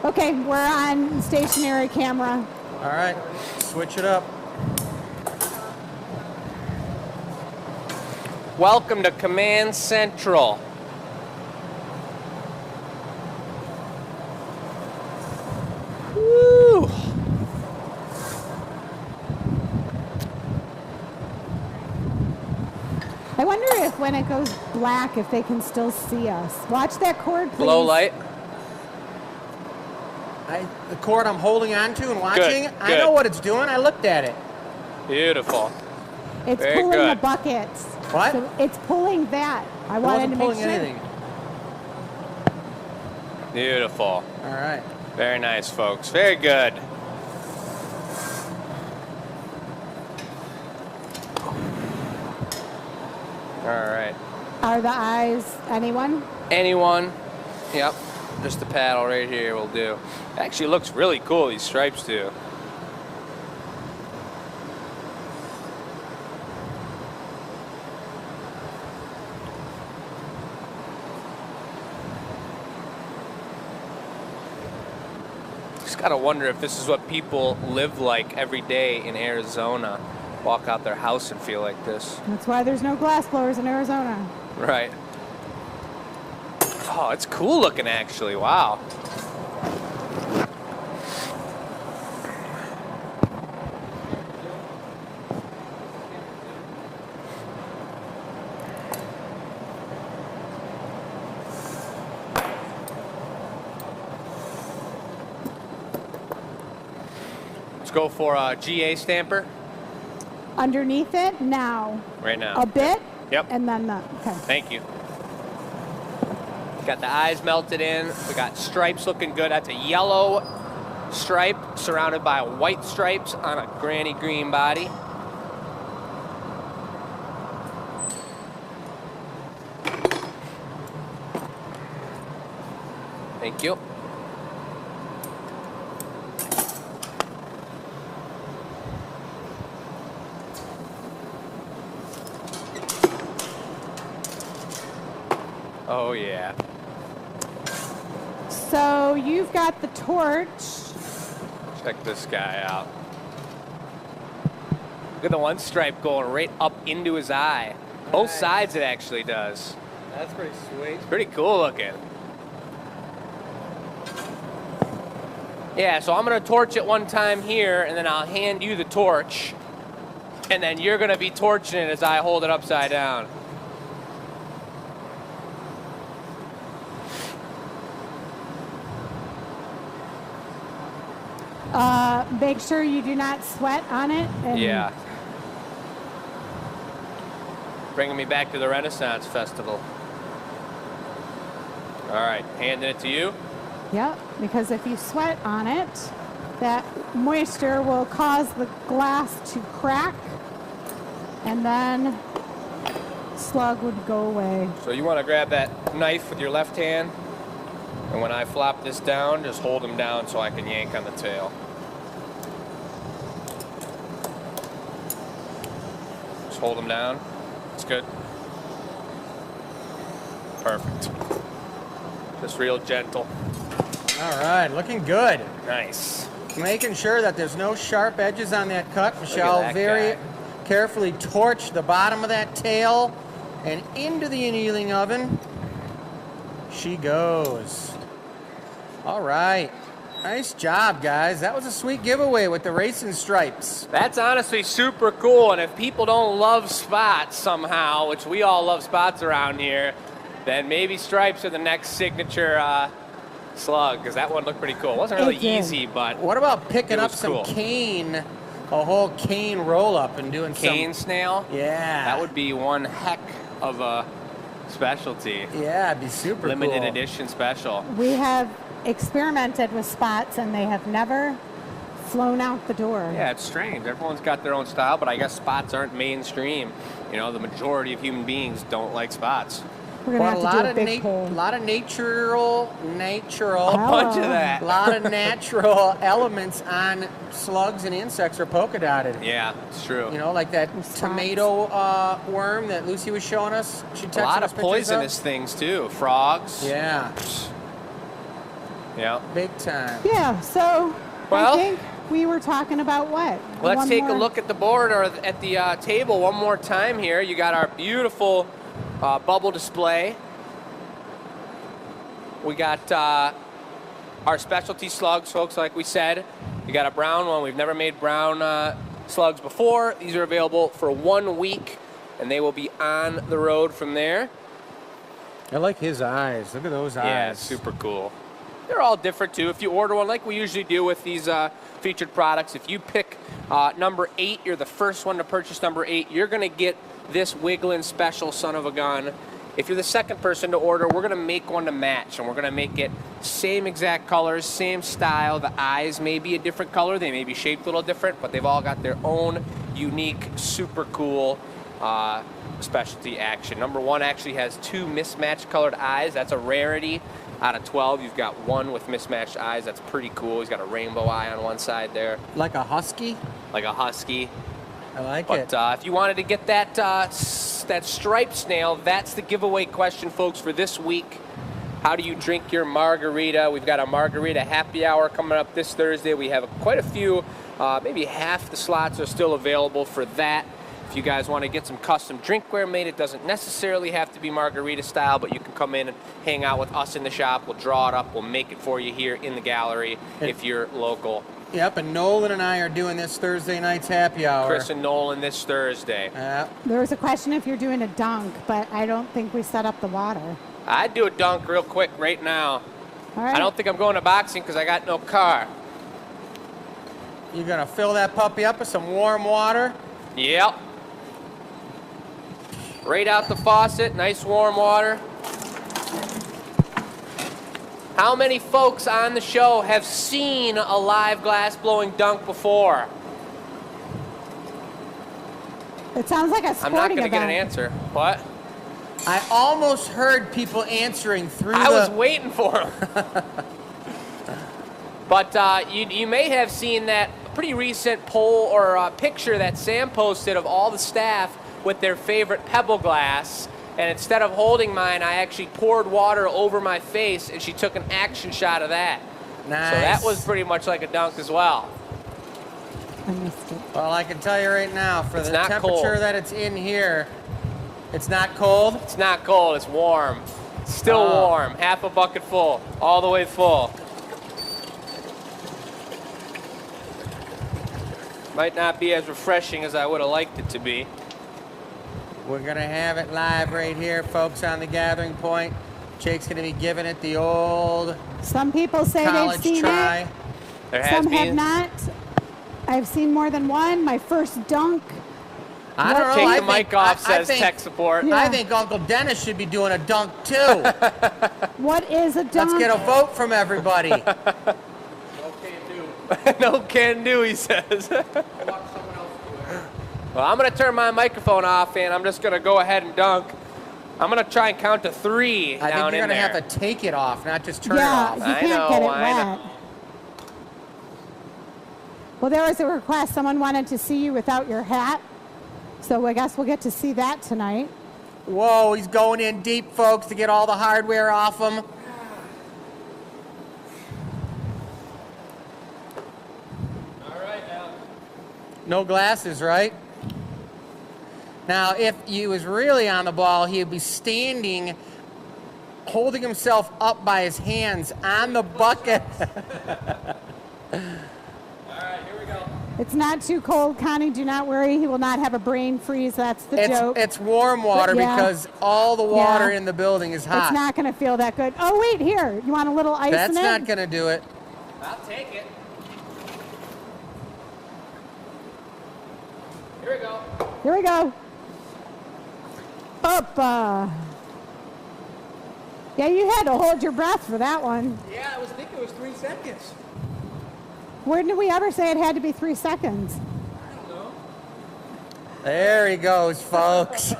Okay, we're on stationary camera. All right, switch it up. Welcome to Command Central. Woo! I wonder if when it goes black, if they can still see us. Watch that cord, please. Low light. The cord I'm holding on to and watching, Good, I know what it's doing. I looked at it. Beautiful. It's Very pulling good. the buckets. What? So it's pulling that. I It wanted wasn't to make pulling sure. anything. Beautiful. All right. Very nice, folks. Very good. All right. Are the eyes anyone? Anyone? Yep. Just the paddle right here will do. Actually looks really cool, these stripes do. Just gotta wonder if this is what people live like every day in Arizona. Walk out their house and feel like this. That's why there's no glass blowers in Arizona. Right. Oh, it's cool looking actually. Wow. Let's go for a GA stamper Underneath it now. right now. A bit. Yep. And then the. Okay. Thank you. Got the eyes melted in. We got stripes looking good. That's a yellow stripe surrounded by white stripes on a granny green body. Thank you. Oh yeah. So you've got the torch. Check this guy out. Look at the one stripe going right up into his eye. Both Nice. sides it actually does. That's pretty sweet. Pretty cool looking. Yeah, so I'm gonna torch it one time here, and then I'll hand you the torch, and then you're gonna be torching it as I hold it upside down. Make sure you do not sweat on it. And Yeah. Bringing me back to the Renaissance Festival. All right, handing it to you. Yep, because if you sweat on it, that moisture will cause the glass to crack, and then slug would go away. So you want to grab that knife with your left hand, and when I flop this down, just hold him down so I can yank on the tail. Just hold him down. It's good. Perfect. Just real gentle. All right, looking good. Nice. Making sure that there's no sharp edges on that cut. Michelle that very guy. carefully torched the bottom of that tail and into the annealing oven she goes. All right. Nice job, guys. That was a sweet giveaway with the racing stripes. That's honestly super cool, and if people don't love spots somehow, which we all love spots around here, then maybe stripes are the next signature slug, because that one looked pretty cool. It wasn't really easy, but What about picking up some cool. cane, a whole cane roll-up and doing cane snail? Yeah. That would be one heck of a specialty. Yeah, it'd be super Limited cool. edition special. We have experimented with spots, and they have never flown out the door. Yeah, it's strange. Everyone's got their own style, but I guess spots aren't mainstream. You know, the majority of human beings don't like spots. We're going to Well, have to do a big a poll. lot of natural, A bunch of that. a lot of natural elements on slugs and insects are polka dotted. Yeah, it's true. You know, like that Spots. tomato worm that Lucy was showing us. She A texted lot us of pictures poisonous things too. Frogs. Yeah, Yeah. big time. Yeah, so Well- I think we were talking about what? Let's One take more? a look at the board or at the table one more time here. You got our beautiful bubble display. We got our specialty slugs, folks, like we said. You got a brown one. We've never made brown slugs before. These are available for 1 week, and they will be on the road from there. I like his eyes. Look at those eyes. Yeah, super cool. They're all different too. If you order one, like we usually do with these featured products, if you pick number 8, you're the first one to purchase number 8, you're going to get this wiggling special son of a gun. If you're the second person to order, we're going to make one to match, and we're going to make it same exact colors, same style. The eyes may be a different color. They may be shaped a little different, but they've all got their own unique, super cool specialty action. Number 1 actually has 2 mismatched colored eyes. That's a rarity. Out of 12, you've got 1 with mismatched eyes. That's pretty cool. He's got a rainbow eye on one side there, Like a husky. like a husky. I like But it. if you wanted to get that that striped snail, that's the giveaway question, folks, for this week. How do you drink your margarita? We've got a margarita happy hour coming up this Thursday. We have quite a few, maybe half the slots are still available for that. If you guys want to get some custom drinkware made, it doesn't necessarily have to be margarita style, but you can come in and hang out with us in the shop. We'll draw it up. We'll make it for you here in the gallery if you're local. Yep, and Nolan and I are doing this Thursday night's happy hour. Chris and Nolan this Thursday. There was a question if you're doing a dunk, but I don't think we set up the water. I'd do a dunk real quick right now. All right. I don't think I'm going to boxing because I got no car. You're gonna fill that puppy up with some warm water. Yep. Right out the faucet, nice warm water. How many folks on the show have seen a live glass blowing dunk before? It sounds like a I'm sporting not going to get an event. answer. What? I almost heard people answering through I was waiting for them. But you may have seen that pretty recent poll or picture that Sam posted of all the staff with their favorite pebble glass. And instead of holding mine, I actually poured water over my face, and she took an action shot of that. Nice. So that was pretty much like a dunk as well. I missed it. Well, I can tell you right now, for It's the not temperature cold. that it's in here, it's not cold. It's not cold, it's warm. It's still Oh. warm. Half a bucket full, all the way full. Might not be as refreshing as I would have liked it to be. We're gonna have it live right here, folks, on the gathering point. Jake's gonna be giving it the old Some people say they've college seen try. it. There has Some have been. not. I've seen more than one. My first dunk. I don't know. Take I the think- mic off, I says think- tech support. Yeah. I think Uncle Dennis should be doing a dunk too. What is a dunk? Let's get a vote from everybody. No can do, he says. Well, I'm going to turn my microphone off, and I'm just going to go ahead and dunk. I'm going to try and count to 3 I think down you're in gonna there. have to take it off, not just turn Yeah, it you off. I can't know, get it I know. wet. Well, there was a request. Someone wanted to see you without your hat. So I guess we'll get to see that tonight. Whoa, he's going in deep, folks, to get all the hardware off him. No glasses, right? Now, if he was really on the ball, he would be standing, holding himself up by his hands on the bucket. All right, here we go. It's not too cold, Connie. Do not worry. He will not have a brain freeze. That's the joke. It's warm water Yeah. because all the water Yeah. in the building is hot. It's not going to feel that good. Oh, wait, here. You want a little ice That's in it? not going to do it. I'll take it. Here we go. Here we go. Up. Yeah, you had to hold your breath for that one. Yeah, I was thinking it was 3 seconds. When did we ever say it had to be 3 seconds? I don't know. There he goes, folks.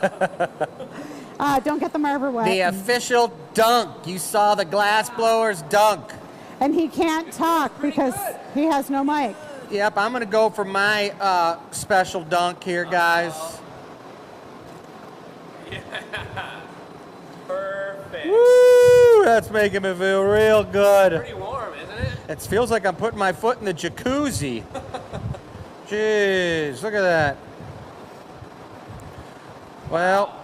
Don't get the marver wet. The official dunk. You saw the glass blowers dunk. And he can't talk because he has no mic. Yep, I'm going to go for my special dunk here, guys. Yeah. Perfect. Woo! That's making me feel real good. Pretty warm, isn't it? It feels like I'm putting my foot in the jacuzzi. Jeez, look at that. Well,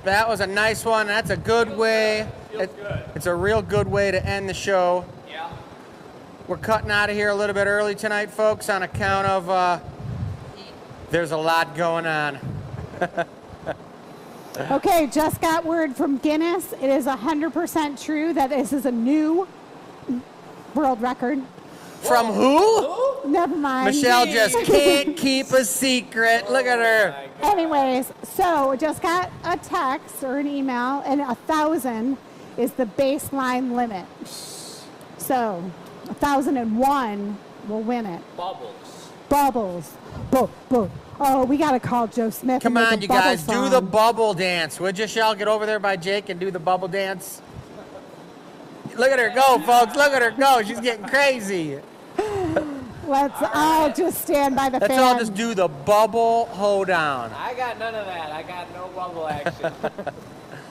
that was a nice one. That's a good way. Feels good. It's a real good way to end the show. Yeah. We're cutting out of here a little bit early tonight, folks, on account of there's a lot going on. Okay, just got word from Guinness. It is 100% true that this is a new world record. From who? Never mind. Michelle just can't keep a secret. Look at her. Anyways, so just got a text or an email, and 1,000 is the baseline limit. So 1,001 will win it. Bubbles. Oh, we got to call Joe Smith. Come and make on, a you bubble guys, do song. the bubble dance. Would you, Shell? Get over there by Jake and do the bubble dance. Look at her go, folks. Look at her go. She's getting crazy. Let's all just stand by the Let's fan. all just do the bubble hoedown. I got none of that. I got no bubble action.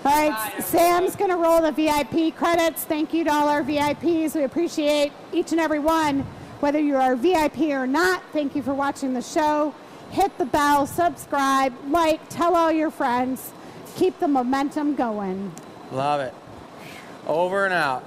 All right, Sam's going to roll the VIP credits. Thank you to all our VIPs. We appreciate each and every one. Whether you are a VIP or not, thank you for watching the show. Hit the bell, subscribe, like, tell all your friends. Keep the momentum going. Love it. Over and out.